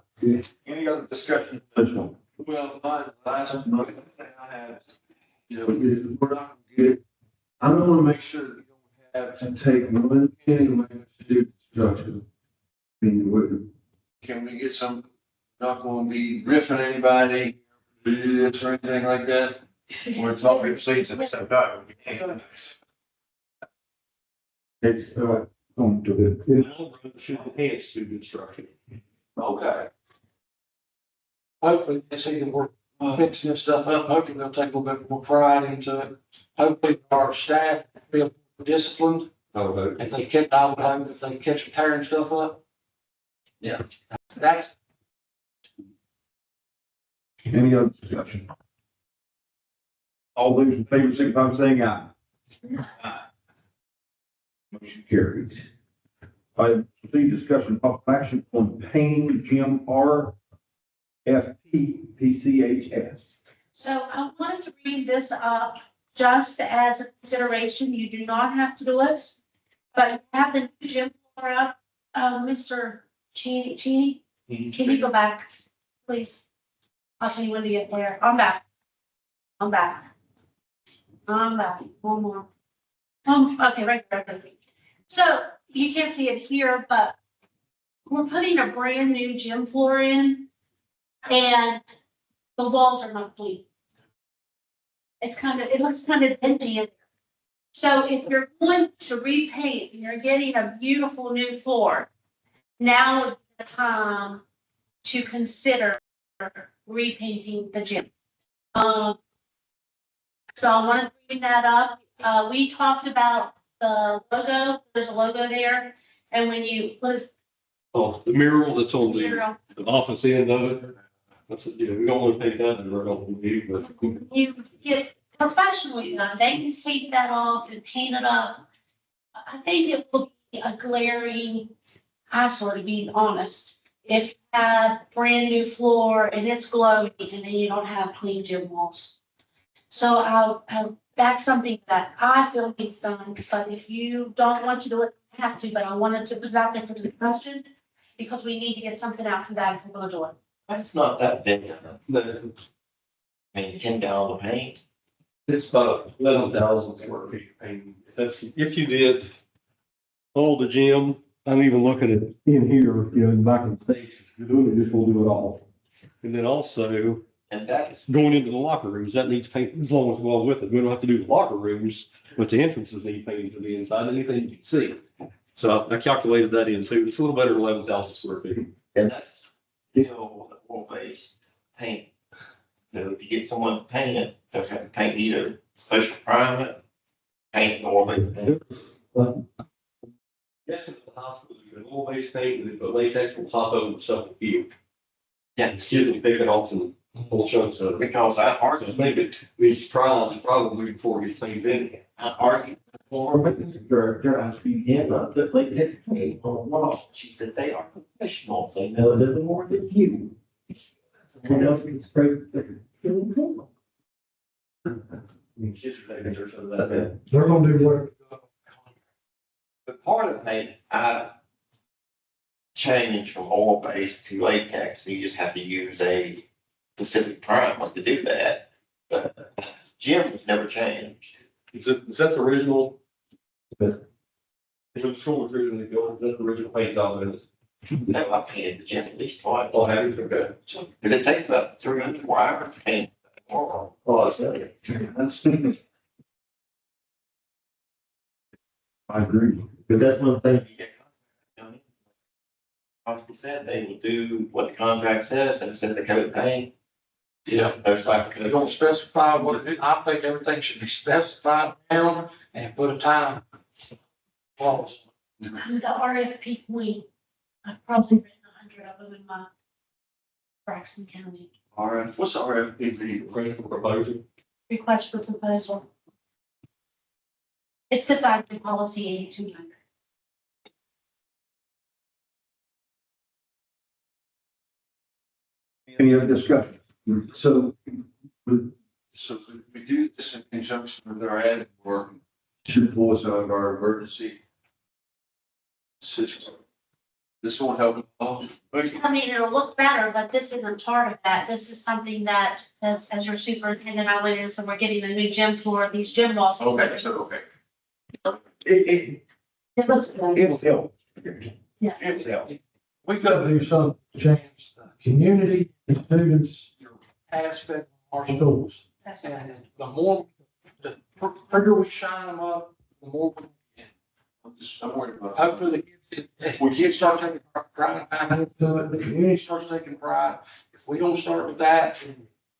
any other discussion? well, my last thing I have, is we're not gonna get it. I'm gonna make sure that we don't have to take one penny away to do construction. I mean, can we get some, not gonna be riffing anybody, do this or anything like that? We're talking seats at the same time. It's, going to the. In the long run, it should enhance new construction. Okay. Hopefully, they see that we're fixing this stuff up. Hopefully, they'll take a little bit more pride into it. Hopefully, our staff will be disciplined. Oh, If they catch, I would hope if they catch them tearing stuff up. Yeah, that's, Any other discussion? All those in favor, signify by saying aye. Aye. Motion carries. Item C, discussion of action on painting gym RFP PCHS. So I wanted to read this up just as a consideration. You do not have to do it. But you have the new gym floor up. Mr. Cheney, can you go back, please? I'll tell you when to get there. I'm back. I'm back. One more. Okay, right there. So you can't see it here, but we're putting a brand new gym floor in. And the walls are not clean. It looks kind of dingy in there. So if you're going to repaint and you're getting a beautiful new floor, now is the time to consider repainting the gym. So I want to bring that up. We talked about the logo, there's a logo there, and when you was Oh, the mural that's on mural, the office end of it. That's, you know, we don't want to take that and run off the view, but you get professionally done, they can take that off and paint it up. I think it will be a glaring eyesore, to be honest, if you have brand new floor and it's glowing and then you don't have clean gym walls. So that's something that I feel needs done, but if you don't want to do it, you have to, but I wanted to put it out there for discussion because we need to get something out for that if we're gonna do it. That's not that big. no, I mean, $10 paint. it's about 11,000 square feet of painting. That's, if you did all the gym, I'm even looking at in here, you know, in the back of the station, you're doing it, just will do it all. And then also And that's, going into the locker rooms, that needs paint as long as we go with it. We don't have to do the locker rooms, but the entrances need painting to the inside, anything you can see. So I calculated that in too. It's a little better than 11,000 square feet. and that's still oil-based paint. So if you get someone to paint it, they'll have to paint either special primer, paint oil-based paint. Yes, at the hospital, you can oil-based paint, and then put latex on top of it, stuff with you. Yeah, Excuse me, pick it off and whole chunks of it. because I So argued, maybe it needs trials probably before it gets painted in. I argued before with this director, I speak him up, but like this paint on the wall. She said, they are professionals, they know a little more than you. Someone else can spray. Just making sure some of that. They're gonna do work. But part of it, I changed from oil-based to latex, you just have to use a specific primer to do that. But Jim was never changed. Is that the original? The school was originally built, is that the original paint job in it? No, I painted the gym at least twice. Oh, have you? Okay. Because it takes about 3 to 4 hours to paint. Oh, Oh, that's it. I agree. but that's one thing you get. Obviously said they will do what the contract says, and instead of the coat paint, Yeah. there's like. If they don't specify what it is, I think everything should be specified down and put a time. Clause. The RFP point, I've probably written 100 of them in my Braxton County RF, what's RFP, ready for proposal? request for proposal. It's defined in policy 8200. Any other discussion? So, we do this in conjunction with our ad work, should pull us out of our emergency situation. This won't help. I mean, it'll look better, but this isn't part of that. This is something that, as your superintendent, I went in, so we're getting a new gym floor, these gym walls. Okay, so, okay. It, It looks good. it'll help. Yeah. It'll help. We've got to do something to change the community, the students, aspect of our schools. That's right. And the more, the quicker we shine them up, the more we can. I'm worried about. Hopefully the kids, we kids start taking pride back into it, the community starts taking pride. If we don't start with that,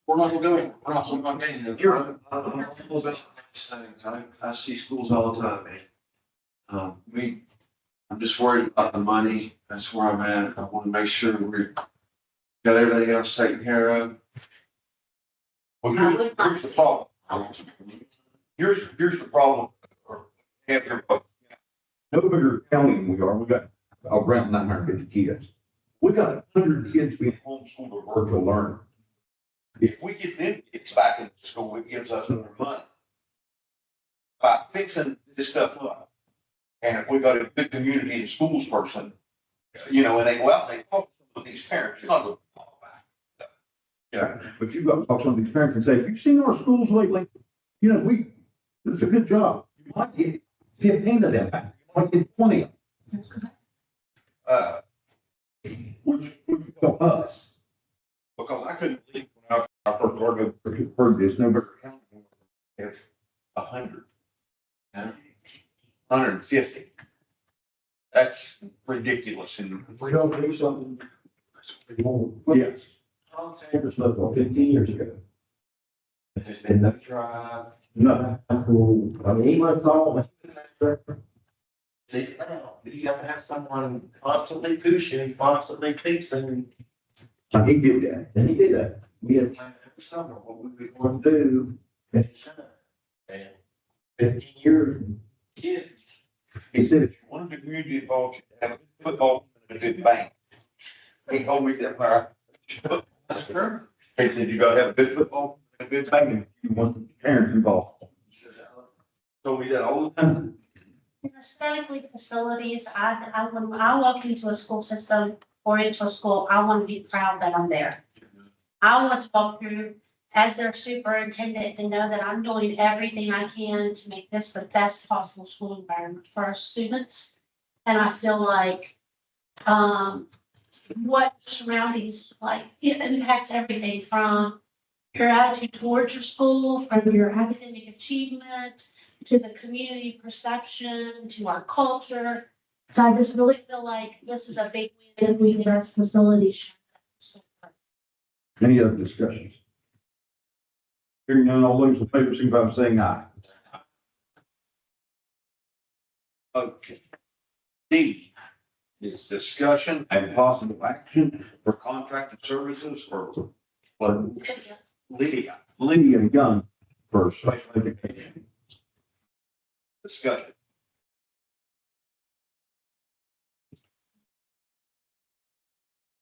we're not gonna do it. We're not gonna gain it. I'm all about these things. I see schools all the time, man. I'm just worried about the money. That's where I'm at. I want to make sure we're got everything else taken care of. Well, here's the problem. Here's the problem. Or after, No bigger county than we are. We got around 950 kids. We got 100 kids being homeschooled or virtual learning. if we get them kids back in school, it gives us more money. By fixing this stuff up, and if we got a good community and schools person, you know, and they go out, and they talk to these parents, you're not going to talk about it. Yeah, but you've got to talk to some of these parents and say, have you seen our schools lately? You know, it's a good job. You might get 15 of them back. You might get 20 of them. Which will help us. Because I couldn't believe when I I first heard this, no better county if 100. 150. That's ridiculous and If we don't do something, it's gonna be more. Yes. Tom Sanders spoke on 15 years ago. There's been no drive, No. no, I mean, he was all. See, now, you have to have someone constantly pushing, constantly fixing, And he did that. and he did that. We had planned every summer what we were going to do, and it's done. And 15 years, kids. he said, if you want to be community involved, you have a good football and a good band. He told me that when he said, you gotta have a good football and a good band. You want the parents involved. Told me that all the time. Aesthetically, facilities, when I walk into a school system or into a school, I want to be proud that I'm there. I want to walk through as their superintendent and know that I'm doing everything I can to make this the best possible school environment for our students. And I feel like, what surroundings, like, it impacts everything from your attitude towards your school, from your academic achievement, to the community perception, to our culture. So I just really feel like this is a big win if we get our facilities. Any other discussions? Hearing none, all those in favor, signify by saying aye. Okay. D is discussion and possible action for contracted services for Lydia. Lydia Young for special education. Discussion.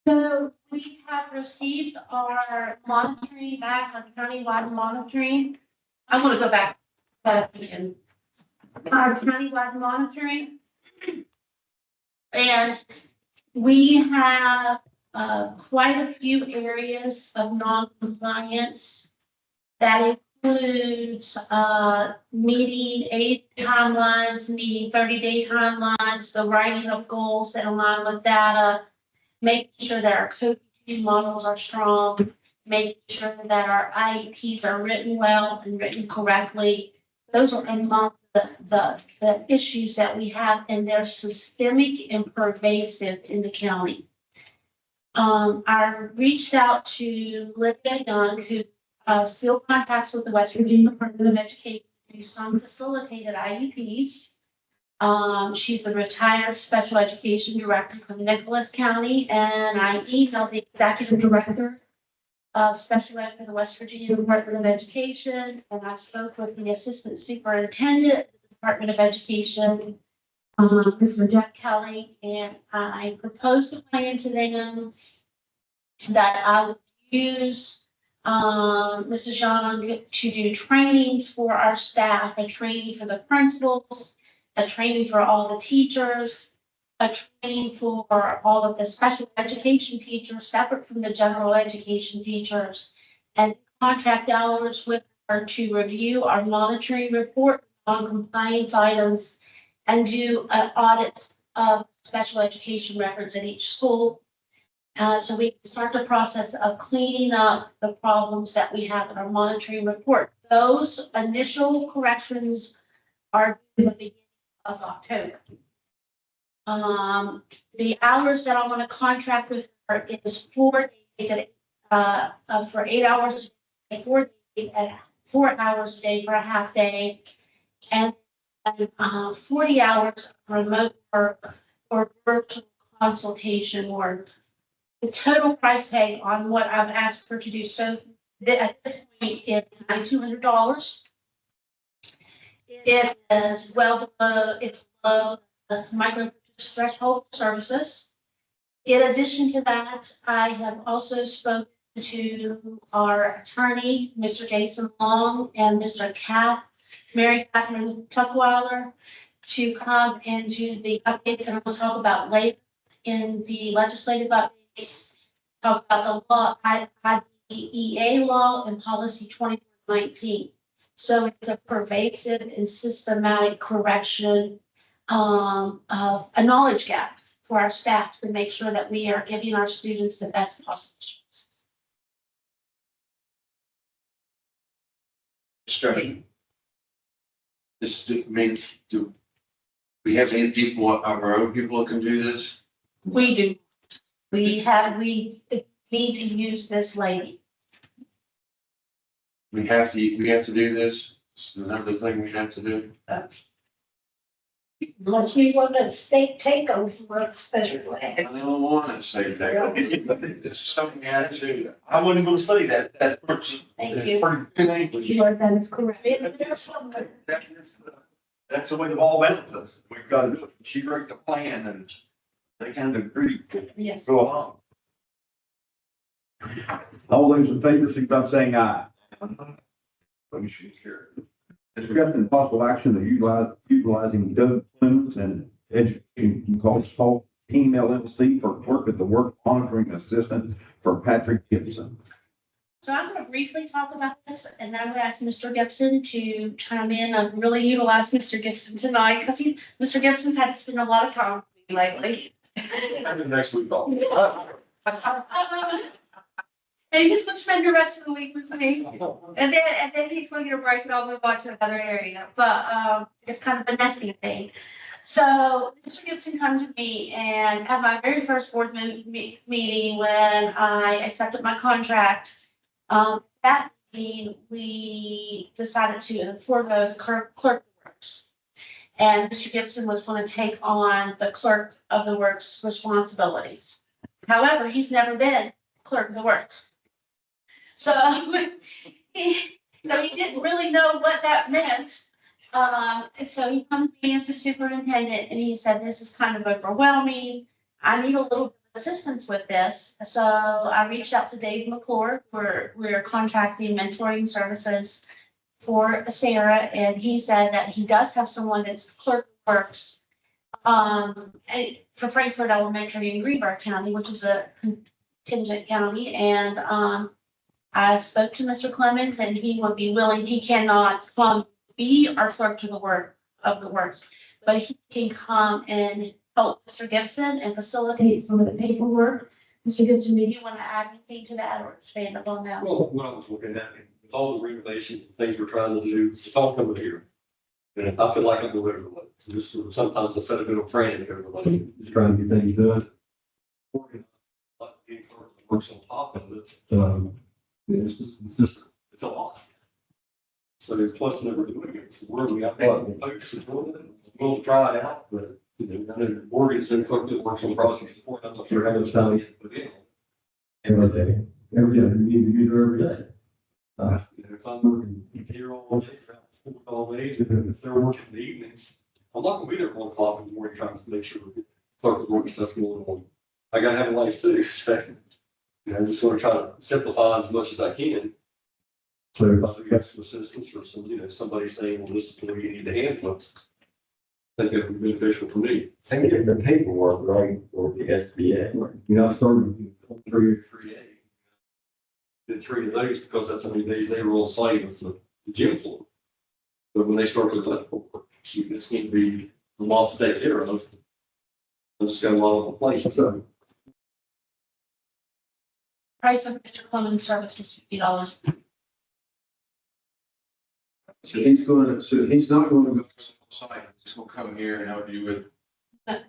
So we have received our monitoring back, our countywide monitoring. I'm gonna go back again. Our countywide monitoring. And we have quite a few areas of non-compliance. That includes meeting 8 timelines, meeting 30-day timelines, the writing of goals that align with data, making sure that our coaching models are strong, making sure that our IEPs are written well and written correctly. Those are among the issues that we have, and they're systemic and pervasive in the county. I reached out to Lydia Young, who still contacts with the West Virginia Department of Education to do some facilitated IEPs. She's a retired special education director from Nicholas County, and I emailed the executive director of special ed for the West Virginia Department of Education, and I spoke with the assistant superintendent of the Department of Education, Mr. Jeff Kelly, and I proposed a plan to them that I would use Mrs. Young to do trainings for our staff, a training for the principals, a training for all the teachers, a training for all of the special education teachers, separate from the general education teachers, and contract hours with her to review our monitoring report on compliance items and do an audit of special education records at each school. So we can start the process of cleaning up the problems that we have in our monitoring report. Those initial corrections are due at the beginning of October. The hours that I want to contract with her is 4 days for 8 hours, 4 days at 4 hours a day for a half day, and 40 hours of remote work or virtual consultation work. The total price tag on what I've asked her to do so at this point is $9,200. It is well below, it's below the micro threshold services. In addition to that, I have also spoken to our attorney, Mr. Jason Long, and Mr. Mary Catherine Tuckweiler, to come and do the updates, and we'll talk about later in the legislative updates, talk about the law, IDEA law and policy 2019. So it's a pervasive and systematic correction of a knowledge gap for our staff to make sure that we are giving our students the best possible. discussion. Means, do we have any people, our own people that can do this? We do. We need to use this lady. We have to do this. It's another thing we have to do. Unless we want a state takeover of special I ed. don't want to say that. It's something we have to do. I wasn't gonna say that, that person. Thank is you. pretty good English. Sure, that is correct. There's some That's the way the ball balances. We've got to do it. She wrote the plan and they kind of agreed to Yes. go along. All those in favor, signify by saying aye. Let me shoot here. Discussion and possible action of utilizing Doug Clemens and Education Consult Team LLC for clerk at the work monitoring assistant for Patrick Gibson. So I'm going to briefly talk about this, and then I'm going to ask Mr. Gibson to chime in. I've really utilized Mr. Gibson tonight because Mr. Gibson's had to spend a lot of time with me lately. Maybe next week, I'll. And he's going to spend the rest of the week with me. And then he's going to get a break and I'll move on to another area. But it's kind of a nesting thing. So Mr. Gibson comes to me and at my very first board meeting when I accepted my contract, that meeting, we decided to forego the clerk of the works. And Mr. Gibson was going to take on the clerk of the works responsibilities. However, he's never been clerk of the works. So he didn't really know what that meant. So he comes to me as a superintendent and he said, this is kind of overwhelming. I need a little bit of assistance with this. So I reached out to Dave McClure. We're contracting mentoring services for Sarah. And he said that he does have someone that's clerk of works for Frankfurt Elementary in Greenberg County, which is a contingent county. And I spoke to Mr. Clemens and he would be willing, he cannot come be our clerk of the works, but he can come and help Mr. Gibson and facilitate some of the paperwork. Mr. Gibson, do you want to add anything to that or expand upon that? Well, what I was looking at, with all the renovations and things we're trying to do, it's all coming here. And I feel like I'm delivering it. So this is sometimes instead of doing frantic everybody, just trying to get things done. Works on top of it. It's a lot. So there's plus never doing it. Where we got folks doing it, we'll try it out, but I know Morgan's been clerk that works on projects before. I'm not sure how much time you put in. Every day, you need to be there every day. If I'm working here all day, around school all day, and if they're working in the evenings, I'm not gonna be there at 1 o'clock in the morning trying to make sure clerk work stuff's going on. I gotta have a life too, so. I'm just gonna try to simplify as much as I can. So if I get some assistance or somebody saying, well, this is the way you need to handle it, I think it would be beneficial for me. I think the paperwork, right, for the SBA. I started with 3A. Did 3 of those because that's how many days they were on site with the gym floor. But when they start with electrical work, it's going to be a lot to take care of. I just got a lot on the plate, so. Price of Mr. Clemens' service is $50. So he's not going to go to the site, he's going to come here and help you with.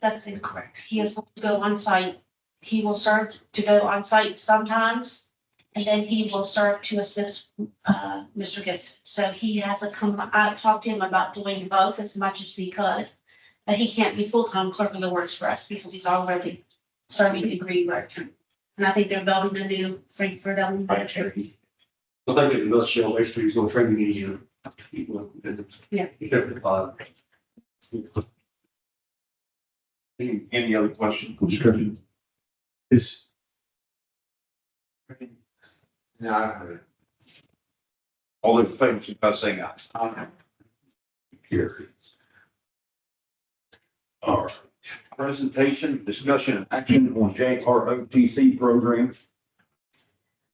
That's incorrect. He is going to go on site. He will start to go on site sometimes, and then he will start to assist Mr. Gibson. So he has I talked to him about doing both as much as he could, but he can't be full-time clerk of the works for us because he's already serving in Greenberg. And I think they're building the new Frankfurt Elementary. I think in a nutshell, basically, he's going to train me in. Yeah. Any other questions? description. It's, Yeah. All those in favor, signify by saying aye. carries. All right. Presentation, discussion, and action on JROTC program.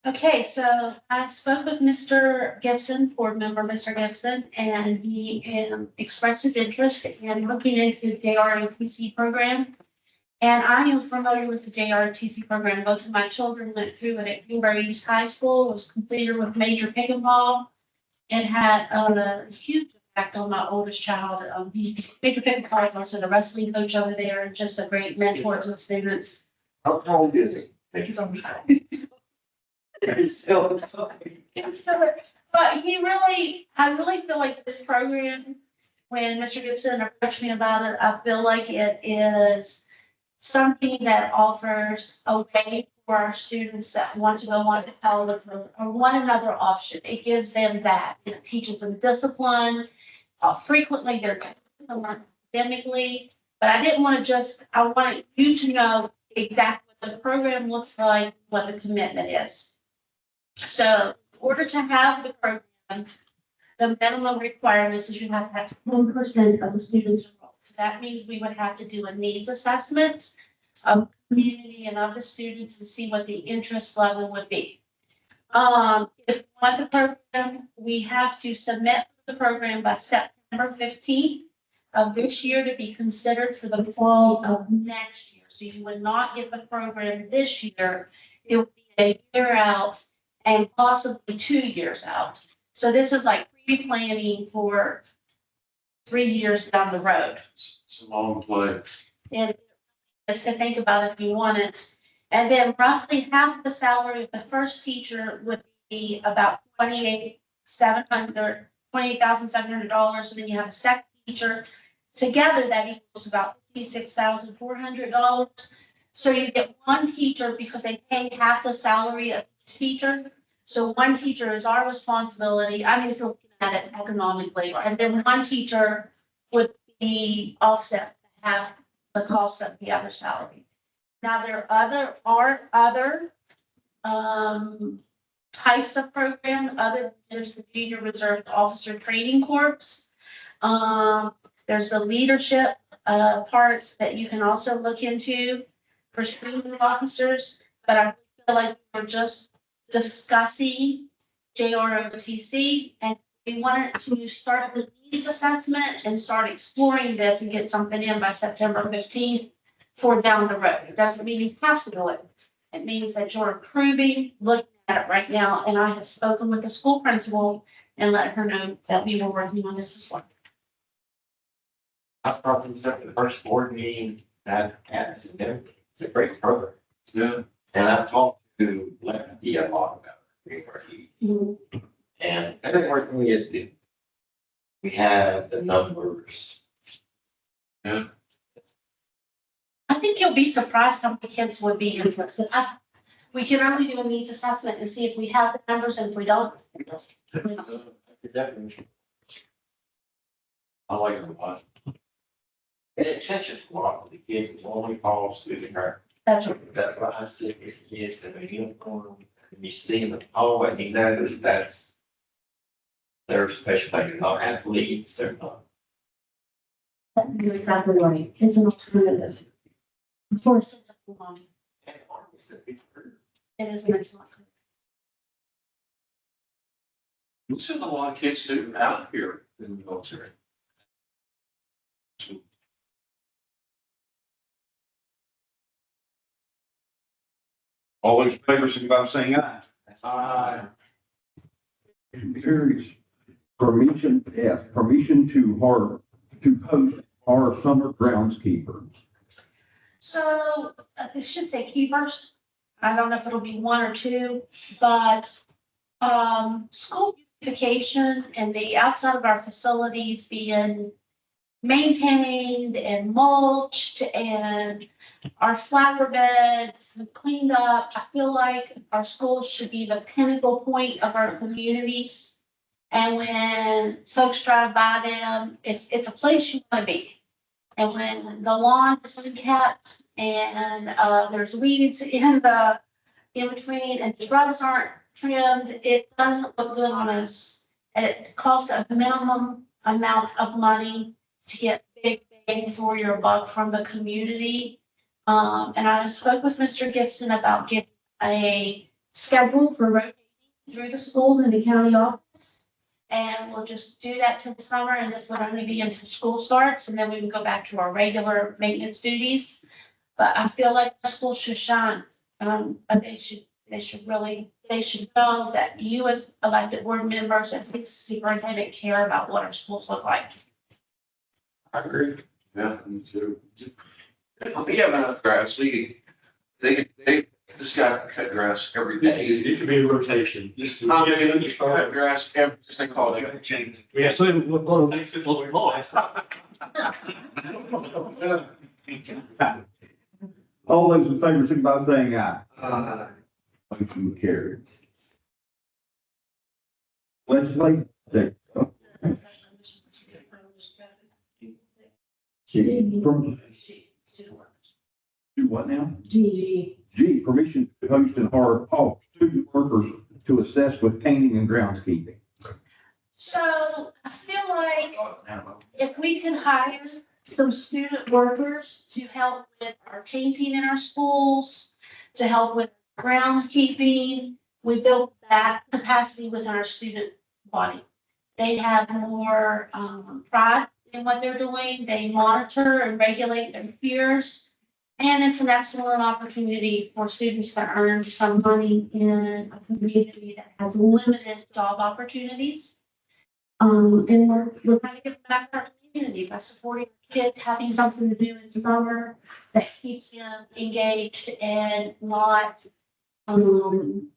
Okay, so I spoke with Mr. Gibson, board member Mr. Gibson, and he expressed his interest in looking into the JROTC program. And I am familiar with the JROTC program. Both of my children went through it at Greenberg East High School, was completed with major pickleball. it had a huge effect on my oldest child. He Major Pickle Cards, also the wrestling coach over there, and just a great mentor to the students. How old is he? He's on But he really, I really feel like this program, when Mr. Gibson approached me about it, I feel like it is something that offers a way for our students that want to go on to college or want another option. It gives them that. It teaches them discipline. Frequently, they're academically, but I didn't want to just, I wanted you to know exactly what the program looks like, what the commitment is. So in order to have the program, the minimum requirements is you have to have 10% of the students enrolled. So that means we would have to do a needs assessment of the community and of the students to see what the interest level would be. If we want the program, we have to submit the program by September 15th of this year to be considered for the fall of next year. So you would not get the program this year. It would be a year out and possibly 2 years out. So this is like pre-planning for 3 years down the road. It's a long play. And just to think about if you want it. And then roughly half the salary of the first teacher would be about $28,700. And then you have a second teacher. Together, that equals about $56,400. So you get one teacher because they pay half the salary of each teacher. So one teacher is our responsibility. I mean, if you're looking at it economically, and then one teacher would be offset half the cost of the other salary. Now, there are other types of program other than just the Junior Reserve Officer Training Corps. There's the leadership part that you can also look into for student officers, but I feel like we're just discussing JROTC, and we wanted to start the needs assessment and start exploring this and get something in by September 15th for down the road. It doesn't mean you have to do it. It means that you're approving, looking at it right now, and I have spoken with the school principal and let her know that we were working on this as well. I probably said the first board meeting it's a great program. Yeah. And I've talked to Lefty a lot about it. And everything working is that we have the numbers. Yeah. I think you'll be surprised how many kids would be interested. We can only do a needs assessment and see if we have the numbers, and if we don't. Definitely. I like it a lot. And it touches a lot of the kids, it only falls through the crack. That's right. That's why I see these kids in a uniform, and you see them always, you know, they're special, they're not athletes, they're not. You're exactly right. It's an alternative. For a sense of belonging. And armies that be hurt. It is an excellent. We send a lot of kids to out here in the military. All those in favor, signify by saying aye. Carries. Permission F, permission to post our summer groundskeeper. So it should say keepers. I don't know if it'll be one or two, but school beautification and the outside of our facilities being maintained and mulched and our flower beds cleaned up. I feel like our schools should be the pinnacle point of our communities. And when folks drive by them, it's a place you want to be. And when the lawn is unkept and there's weeds in between and the shrubs aren't trimmed, it doesn't look good on us. It costs a minimum amount of money to get big bang for your buck from the community. And I spoke with Mr. Gibson about getting a schedule for rotating through the schools and the county office. And we'll just do that till the summer, and this would only be until school starts, and then we would go back to our regular maintenance duties. But I feel like the school should shine. They They should know that you as elected board members and the superintendent care about what our schools look like. I agree. Yeah, me too. We have enough grass, they just got cut grass every day. It could be a rotation, just to. How many cut grass every, they call it change. Yeah, so we're going to make it close to law. All those in favor, signify by saying aye. Motion carries. Legislative. From, do what now? Gigi. G, permission to host and hire student workers to assist with painting and groundskeeping. So I feel like if we could hire some student workers to help with our painting in our schools, to help with groundskeeping, we built that capacity within our student body. They have more pride in what they're doing. They monitor and regulate their peers. And it's an excellent opportunity for students to earn some money in a community that has limited job opportunities. And we're trying to give back to our community by supporting kids, having something to do in summer that keeps them engaged and not unmonitored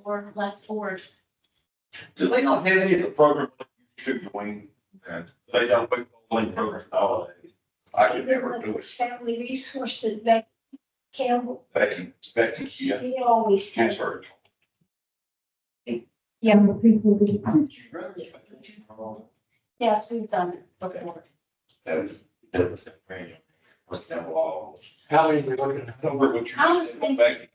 or left bored. Do they not have any of the programs you do, Dwayne? They don't put the link program at all. I could never do it. Family resources, Becky Campbell, Becky, yeah, she always has transfer. younger people. Yes, we've done it before. How many we looking at? Over what I you was said, thinking- Becky.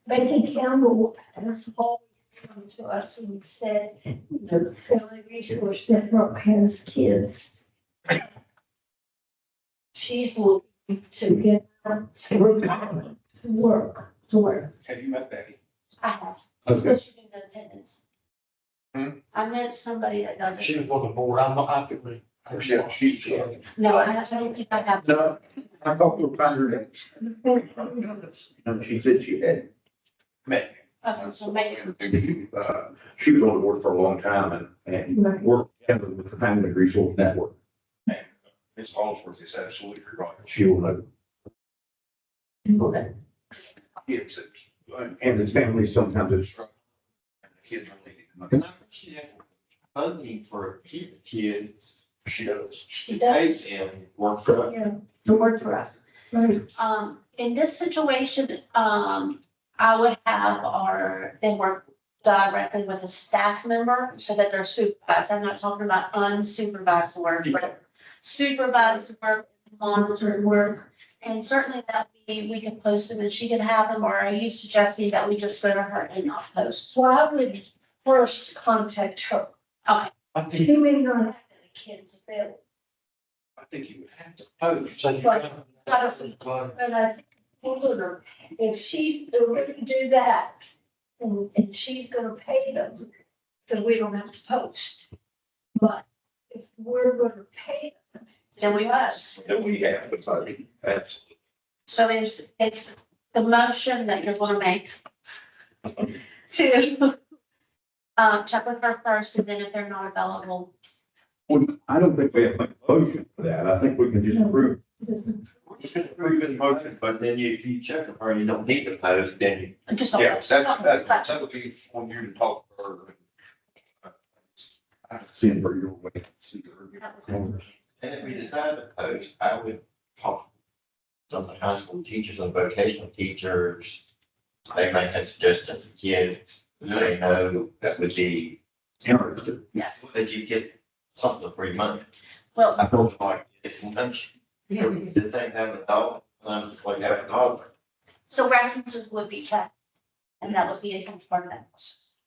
Becky Campbell has always come to us and said, the Family Resource Network has kids. She's looking to get them to work. Have you met Becky? I have, Okay. but she didn't attendance. Hmm? I met somebody that does She it. was on the board, I'm not, I think we. Yeah, she's, No, I don't think I have. No, I talked to her about her, and she said she had. met. Okay, so maybe, She was on the board for a long time and worked together with the Family Resource Network. It's Hollingsworth is absolutely right. She will know. Kids, And his family sometimes is. kids really need And money. I think she has funding for kids. She does. she Pays does, him work for. to work for us. Right. In this situation, I would have they work directly with a staff member so that they're supervised. I'm not talking about unsupervised work, but supervised work, monitored work. And certainly that we could post them and she could have them, or are you suggesting that we just go to her and not post? So I would first contact her. I think, She may not have any kids available, I think you would have to post. So you But- got. but I think we're gonna, if she's going to do that, and she's gonna pay them, then we don't have to post. But if we're gonna pay them, Then we must. That we have to post. Absolutely. So it's the motion that you're gonna make to check with her first, and then if they're not available, Well, I don't think we have to make a motion for that. I think we can just approve. We can approve his motion, but But then if you check with her, you don't need to post, then just. yeah, that would be on you to talk to her. Send her your way. See her. and if we decide to post, I would talk to some of the high school teachers and vocational teachers. They might have suggestions to kids, they know that would be, Interested. Yes, that you get something for your money. well, I thought, Like, it's lunch, this ain't having a dog, it's like having a dog. so references would be checked, and that would be a huge part of that process.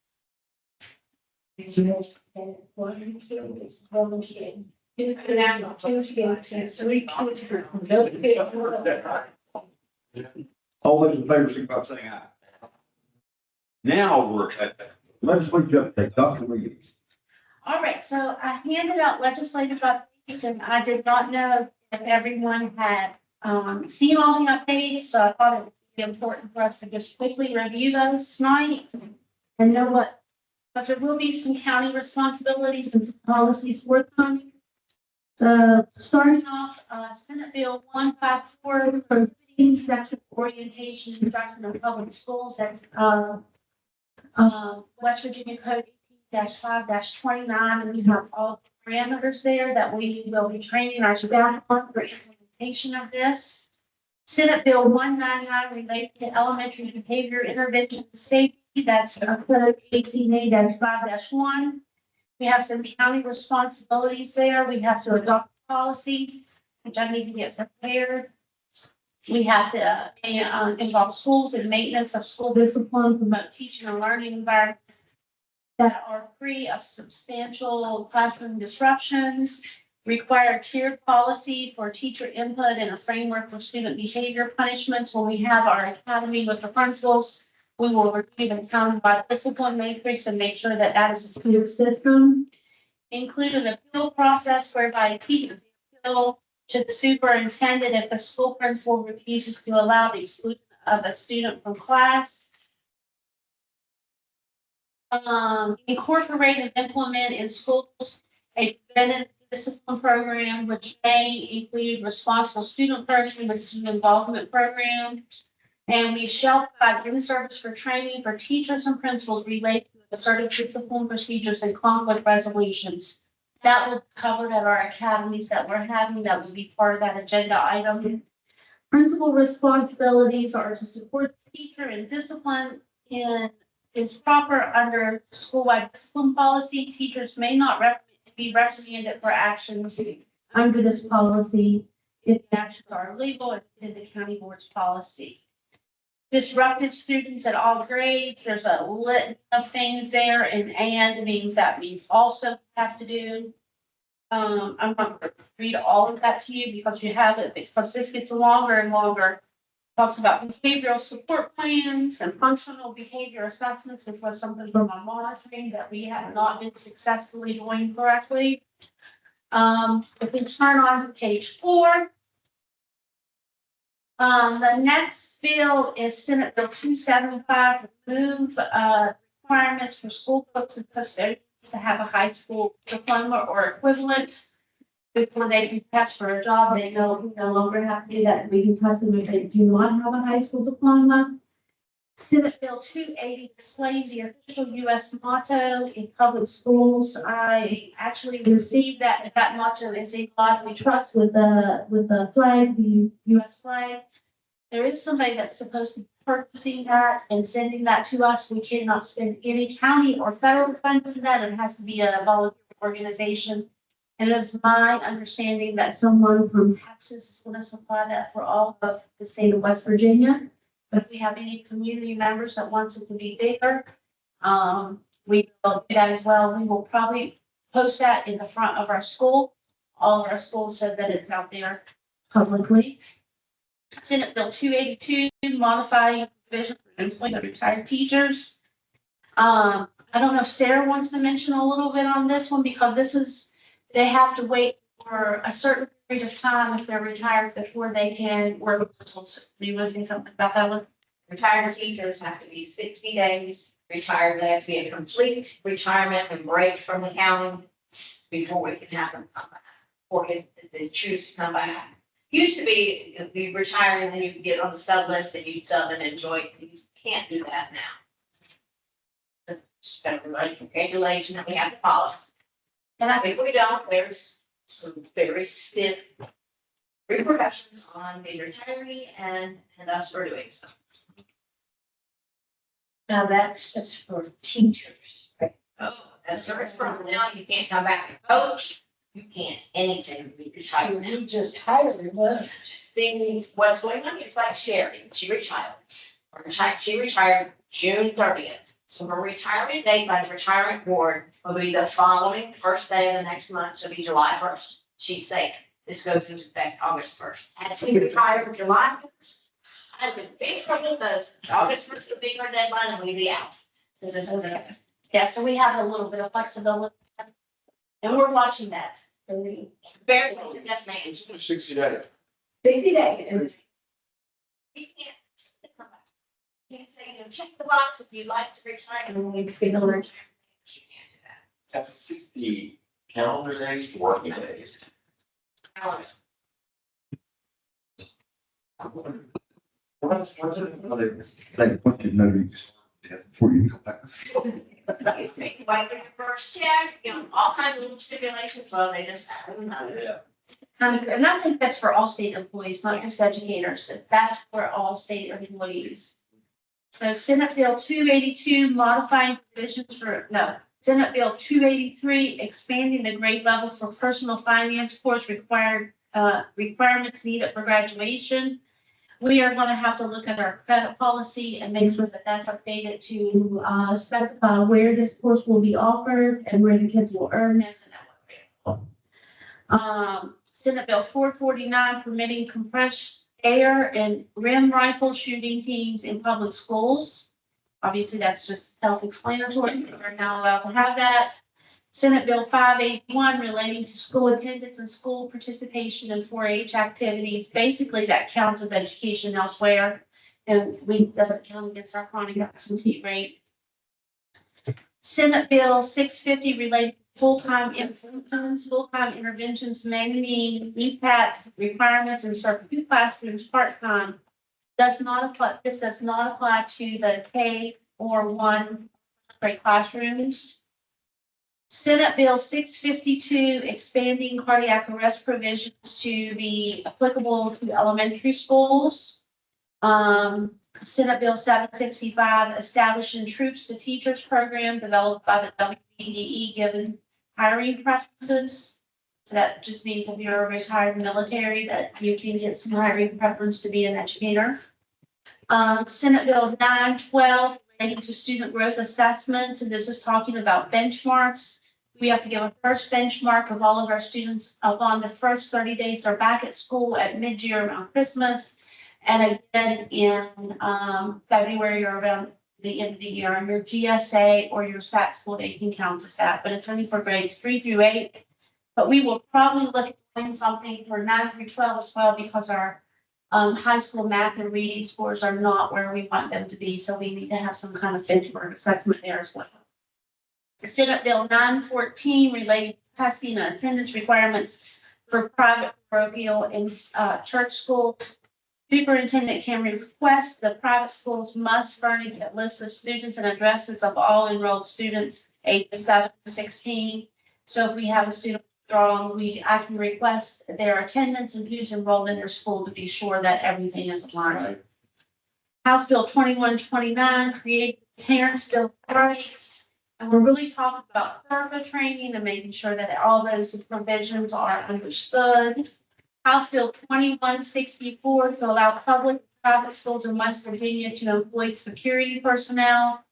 all those in favor, signify by saying aye. Now we're at that. Legislative update, Dr. Williams. All right, so I handed out legislative updates, and I did not know if everyone had seen all the updates, so I thought it would be important for us to just quickly review those tonight and know what, because there will be some county responsibilities and some policies forthcoming. So starting off, Senate Bill 154, prohibiting sexual orientation instruction in public schools. That's West Virginia Code 18-5-29, and you have all the parameters there that we will be training our staff on for implementation of this. Senate Bill 199 related to elementary behavior intervention and safety. That's Code 18A-5-1. We have some county responsibilities there. We have to adopt policy, which I need to get prepared. We have to involve schools in maintenance of school discipline, promote teaching and learning environments that are free of substantial classroom disruptions, require tiered policy for teacher input and a framework for student behavior punishments. When we have our academy with the principals, we will review the county-wide discipline matrix and make sure that that is a clear system. Include an appeal process whereby a teacher appeal to the superintendent if the school principal refuses to allow the exclusion of a student from class. Incorporate and implement in schools a preventive discipline program, which may include responsible student program and student involvement program. And we shall provide in-service for training for teachers and principals related to assertive discipline procedures and conflict resolutions. That will be covered at our academies that we're having. That will be part of that agenda item. Principal responsibilities are to support the teacher in discipline and is proper under school-wide discipline policy. Teachers may not be reprimanded for actions under this policy if the actions are illegal and within the county board's policy. Disruptive students at all grades, there's a litany of things there, and means that means also have to do. I'm not going to read all of that to you because you have it, because this gets longer and longer. Talks about behavioral support plans and functional behavior assessments, which was something from our monitoring that we have not been successfully doing correctly. If we turn on to page 4. The next bill is Senate Bill 275, remove requirements for school books and custodians to have a high school diploma or equivalent. Before they can test for a job, they no longer have to do that. We can test them if they do not have a high school diploma. Senate Bill 280 displays the official U.S. motto in public schools. I actually received that motto is "In God We Trust" with the flag, the U.S. flag. There is somebody that's supposed to be purchasing that and sending that to us. We cannot spend any county or federal funds in that. It has to be a volunteer organization. And it is my understanding that someone from Texas is going to supply that for all of the state of West Virginia. But if we have any community members that wants it to be bigger, we will do that as well. We will probably post that in the front of our school, all of our schools, so that it's out there publicly. Senate Bill 282, modifying provision for employment of retired teachers. I don't know if Sarah wants to mention a little bit on this one, because they have to wait for a certain period of time if they're retired before they can work. You want to say something about that one? Retired teachers have to be 60 days retired. They have to be a complete retirement and break from the county before we can have them come back, or if they choose to come back. Used to be, you retire and then you can get on the sub list and you'd sub and enjoy it. You can't do that now. It's federal regulation that we have to follow. And I think we don't, there's some very stiff repercussions on the retiree and us for doing so. Now, that's just for teachers. Oh, as service personnel, you can't come back and coach. You can't anything when you retire. You just hired them. What's going on is like Sherry, she retired. She retired June 30th. So her retirement date by the retirement board will be the following first day of the next month, so it'll be July 1st. She's safe. This goes into effect August 1st. Had she retired July 1st, I've been big trouble because August 1st will be her deadline and we'll be out. Because this is it. Yeah, so we have a little bit of flexibility. And we're watching that. Very little, yes, ma'am. 60 days. 60 days. You can't come You can say, check the box if you'd like to retire, and we can go there. That's 60 calendar days, working days. What's it? Like, what you know, you just, before you go back. You take away your first check, all kinds of little stipulations, well, they just. Yeah. And I think that's for all state employees, not just educators. That's for all state employees. So Senate Bill 282 modifying provisions Senate Bill 283 expanding the grade level for personal finance course requirements needed for graduation. We are going to have to look at our credit policy and make sure that that's updated to specify where this course will be offered and where the kids will earn this and at what rate. Senate Bill 449 permitting compressed air and rim rifle shooting teams in public schools. Obviously, that's just self-explanatory. We're not allowed to have that. Senate Bill 581 relating to school attendance and school participation in 4-H activities. Basically, that counts as education elsewhere, and doesn't count against our chronic absentee rate. Senate Bill 650 related to full-time interventions may mean EPAT requirements and serve 2 classrooms part-time. This does not apply to the K or 1 grade classrooms. Senate Bill 652 expanding cardiac arrest provisions to be applicable to elementary schools. Senate Bill 765 establishing troops to teachers program developed by the WBDE given hiring preferences. So that just means if you're a retired military that you can get some hiring preference to be an educator. Senate Bill 912 relating to student growth assessments, and this is talking about benchmarks. We have to give a first benchmark of all of our students upon the first 30 days they're back at school at mid-year around Christmas, and again in February or around the end of the year. And your GSA or your SAT score they can count as that, but it's only for grades 3 through 8. But we will probably look at doing something for 9 through 12 as well, because our high school math and reading scores are not where we want them to be. So we need to have some kind of benchmark assessment there as well. Senate Bill 914 relating to testing and attendance requirements for private parochial and church schools. Superintendent can request the private schools must furnish a list of students and addresses of all enrolled students ages 7 to 16. So if we have a student withdrawn, I can request their attendance and who's enrolled in their school to be sure that everything is aligned. House Bill 2129 create parents' bill of rights. And we're really talking about FERPA training and making sure that all those provisions are understood. House Bill 2164 to allow public and private schools in West Virginia to employ security personnel.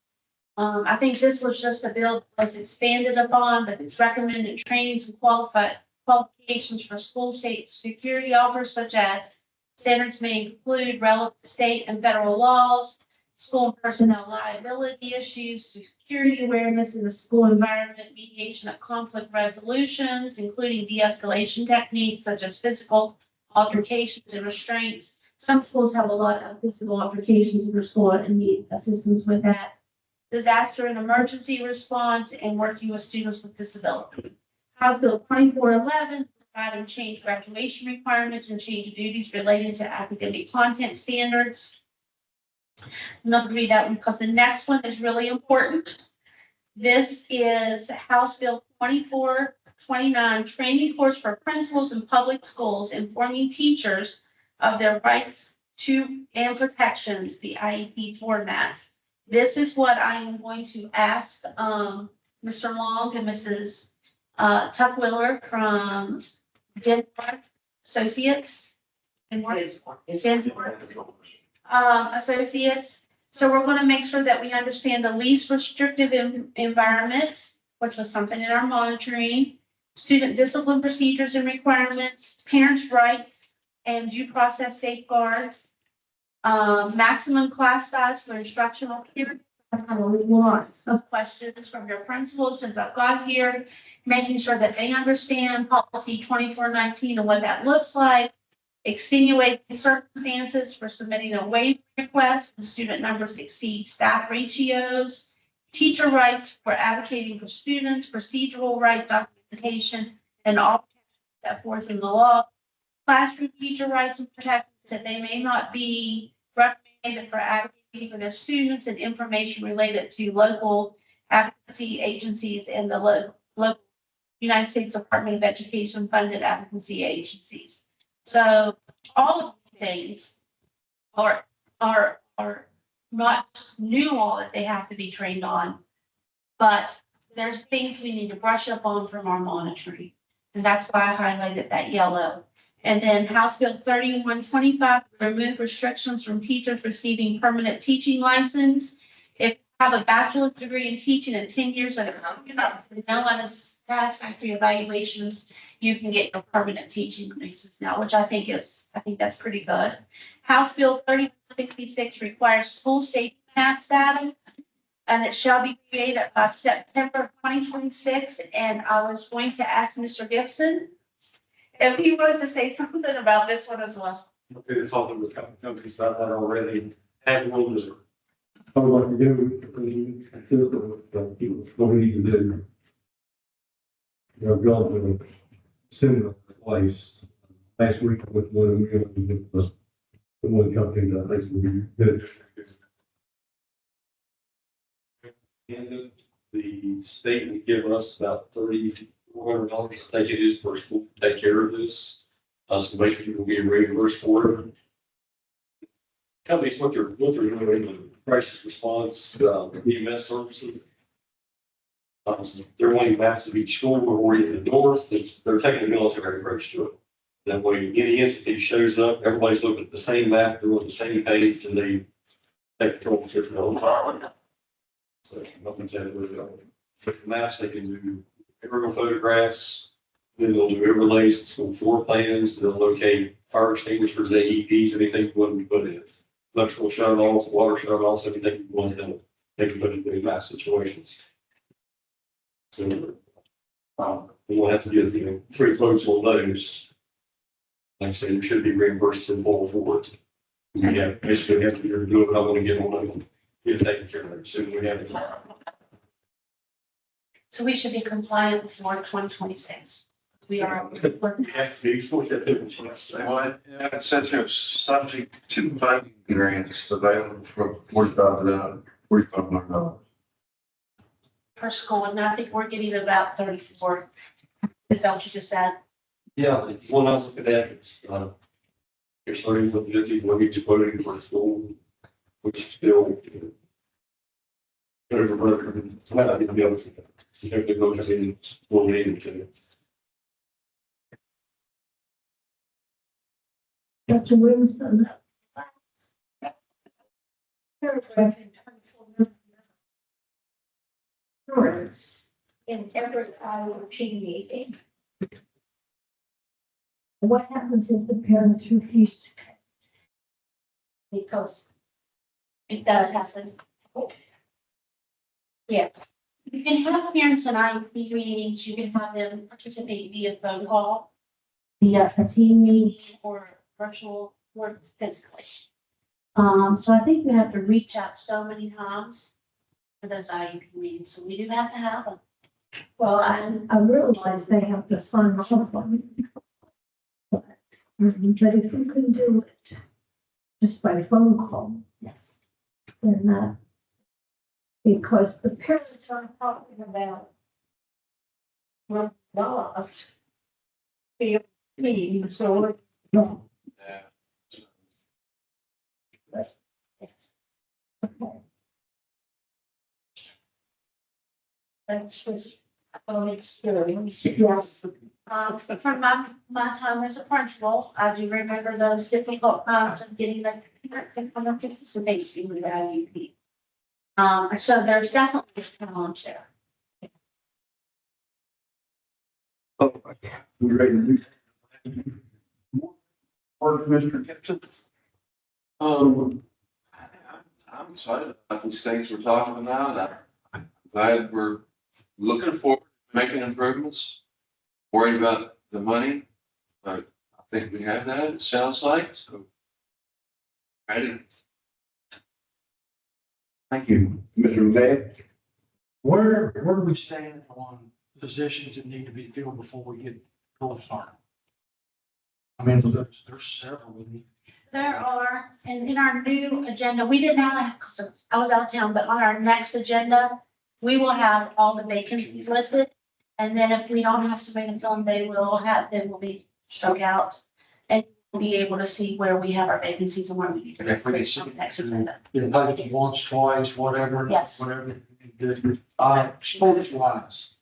I think this was just a bill that was expanded upon, but it's recommended trainings and qualifications for school state security officers, such as standards may include relevant state and federal laws, school and personnel liability issues, security awareness in the school environment, mediation of conflict resolutions, including de-escalation techniques such as physical altercations and restraints. Some schools have a lot of physical altercations in their school and need assistance with that. Disaster and emergency response, and working with students with disability. House Bill 2411 providing change graduation requirements and change duties relating to academic content standards. I'm not going to read that one because the next one is really important. This is House Bill 2429, training course for principals in public schools, informing teachers of their rights to and protections, the IEP format. This is what I am going to ask Mr. Long and Mrs. Tuckwiller from Denmark Associates. Associates. So we're going to make sure that we understand the least restrictive environment, which was something in our monitoring, student discipline procedures and requirements, parents' rights and due process safeguards, maximum class size for instructional periods. I have lots of questions from your principals since I've got here, making sure that they understand policy 2419 and what that looks like. extenuating circumstances for submitting a waiver request when student numbers exceed staff ratios, teacher rights for advocating for students, procedural right documentation, and all that forth in the law, classroom teacher rights and protections that they may not be recommended for advocating for their students, and information related to local advocacy agencies and the local United States Department of Education funded advocacy agencies. So all of these things are not just new law that they have to be trained on, but there's things we need to brush up on from our monitoring. And that's why I highlighted that yellow. And then House Bill 3125, remove restrictions from teachers receiving permanent teaching license. If you have a bachelor's degree in teaching and 10 years of no unsatisfactory evaluations, you can get your permanent teaching license now, which I think that's pretty good. House Bill 3166 requires school safety maps data, and it shall be created by September 2026. And I was going to ask Mr. Gibson if he wanted to say something about this one as well. Okay, it's something with a couple of companies about that already. And one is, I would like to do, it's consistent with what we need to do. You know, go to a similar place. Last week with one of them, with the one company that I think would be good. And the state would give us about $3,400, I think it is, for school to take care of this. So basically we'll get reimbursed for it. Companies, what they're doing in the crisis response, EMS services. They're wanting maps of each school or in the north. They're taking a military approach to it. That way, any entity shows up, everybody's looking at the same map, they're on the same page, and they take control of different environment. So nothing's that really going. With the maps, they can do aerial photographs, then they'll do overlays of school floor plans, they'll locate fire extinguishers, AEDs, anything you want to put in. Electrical shut-offs, water shut-offs, everything you want to they can put in those map situations. So, we'll have to get pretty close on those. Like I said, we should be reimbursed in full for it. We have, basically have to do it, I want to get on it, get it taken care of as soon as we have it. So we should be compliant before 2026. We are. We have to be, supposed to have different choices. Well, it says you're subject to funding grants available for $45,000. Per school, and I think we're getting about 34. Is that what you just said? Yeah, one else look at that, it's, you're starting with the people who get you quoting for school, which is still. Whatever, it's not going to be able to, you have to go to in school meeting to. Dr. Williamson. Paragraph in 24. Parents in every IEP meeting. What happens if the parents refuse to come? Because it does happen. Yeah. You can have parents and IEP meetings, you can have them participate via phone call, via a team meeting or virtual or physically. So I think we have to reach out so many times for those IEP meetings, so we do have to have them. Well, I realize they have to sign off on it. But if you can do it just by phone call, Yes. then that, because the parents are talking about we're lost. The meeting, so no. Yes. Okay. That's just, experience. Yes. From my time as a principal, I do remember those difficult times of getting the participation with IUP. So there's definitely a challenge there. Oh, we ready to do? Or Mr. Gibson? I'm excited about these things we're talking about. I'm glad we're looking forward to making improvements. Worried about the money, but I think we have that, it sounds like, so. Ready? Thank you, Mr. McDade. Where do we stand on positions that need to be filled before we get full start? I mean, there's several of them. There are, and in our new agenda, we didn't have, because I was out of town, but on our next agenda, we will have all the vacancies listed. And then if we don't have somebody to fill them, they will be struck out. And we'll be able to see where we have our vacancies and where we need to. If we can replace on the next agenda. You know, like once, twice, whatever. Yes. Whatever. Sports wise,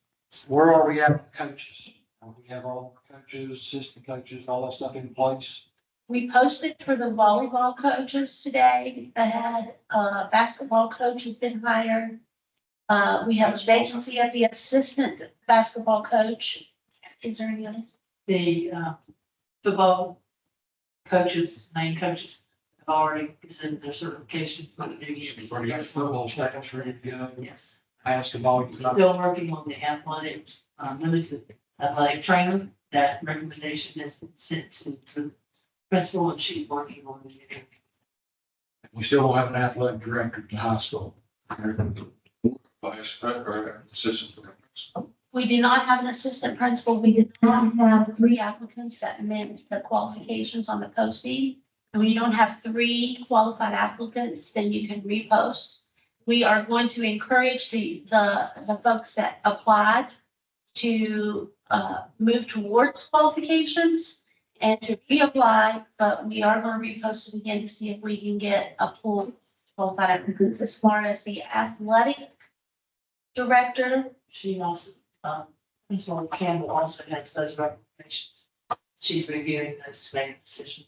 where are we at with coaches? We have all coaches, assistant coaches, all that stuff in place. We posted for the volleyball coaches today. The basketball coach has been hired. We have a vacancy at the assistant basketball coach. Is there any other? The football coaches, main coaches have already presented their certification for the new year. We've already got football staff ready to go. Yes. Basketball, you've got- Still working on the athletic, limited athletic trainer. That recommendation has been sent to the principal and she's working on it. we still don't have an athletic director at the high school. Vice President or Assistant Principal? We do not have an assistant principal. We did not have 3 applicants that met the qualifications on the posting. And when you don't have 3 qualified applicants, then you can repost. We are going to encourage the folks that applied to move towards qualifications and to reapply, but we are going to repost it again to see if we can get a pool of qualified applicants. As far as the athletic director, She also, Principal Campbell also has those recommendations. She's reviewing those to make a decision.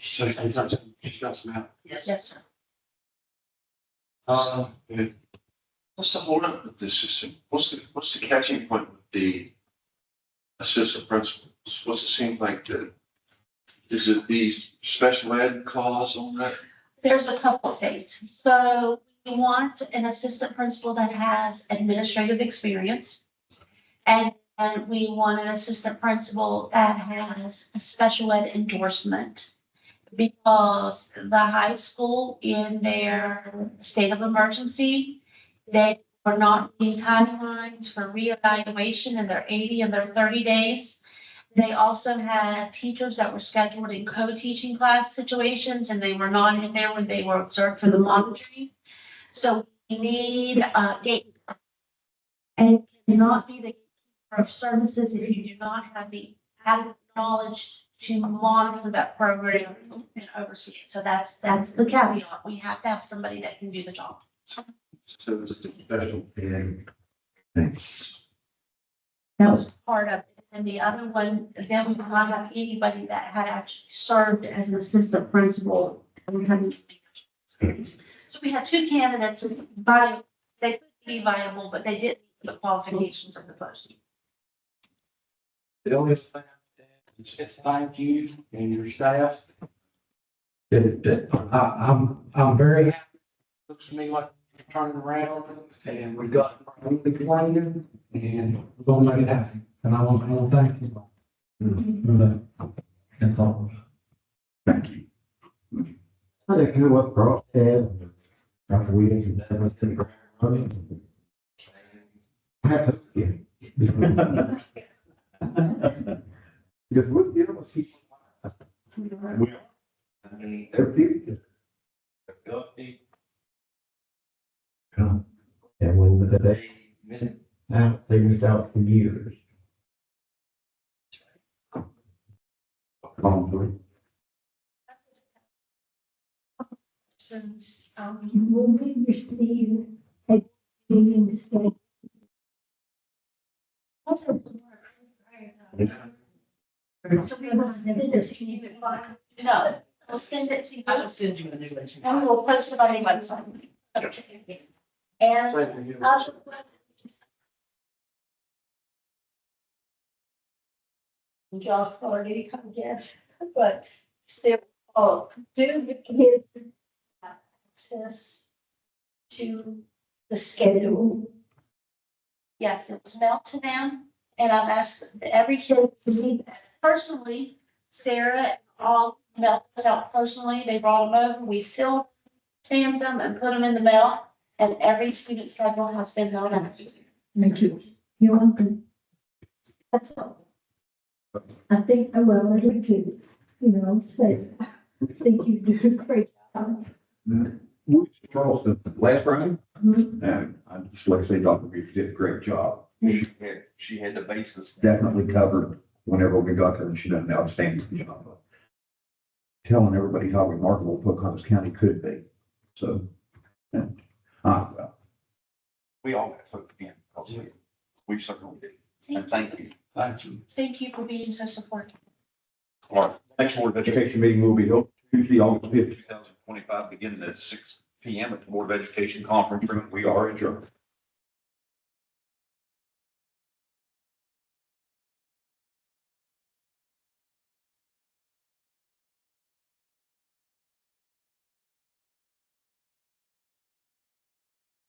So he's got some out. Yes. yes, sir. What's the hold up with this system? What's the catching point with the assistant principals? What's it seem like is it these special ed clause on that? There's a couple of things. So we want an assistant principal that has administrative experience. And we want an assistant principal that has a special ed endorsement. Because the high school in their state of emergency, they are not meeting timelines for reevaluation in their 80 and their 30 days. They also had teachers that were scheduled in co-teaching class situations and they were not in there when they were observed for the monitoring. So we need a gatekeeper. And cannot be the gatekeeper of services if you do not have the adequate knowledge to monitor that program and oversee it. So that's the caveat. We have to have somebody that can do the job. So it's a Special ed. That was part of it. And the other one, then we did not have anybody that had actually served as an assistant principal. We had experience. So we had 2 candidates, they could be viable, but they didn't meet the qualifications of the posting. The only thing is thank you and your staff. I'm very happy. Looks to me like we're turning around and we've got a really plan and we're gonna make it happen. And I want to thank you for that. That's all. Thank you. I think you what brought that after we did that was the running. Because we, you know, people. I mean, they're people. They're healthy. And when they miss out, they miss out for years. Will we receive a meeting schedule? So we will send it to you. No, we'll send it to you I will send you a new agenda. and we'll post it on your website. And Josh already come guess, but still, do the kids have access to the schedule? Yes, it was mailed to them, and I've asked every kid to see that. Personally, Sarah, all mailed us out personally. They brought them over. We still stamped them and put them in the mail. And every student schedule has been known out. Thank you. You're welcome. That's all. I think, well, I would too, say, I think you do a great job. Charleston last Friday, Mhm. and I just like to say, Dr. Reeves did a great job. She had the basis. Definitely covered whenever we got there, and she done an outstanding job of telling everybody how remarkable Pocahontas County could be. So, yeah. Well, We all got put in, we certainly did. And thank you. Thank you. Thank you for being so supportive. All right, next Board of Education, education meeting will be held Tuesday, August 5th. 2025, beginning at 6 PM at the Board of Education Conference Room. We are adjourned.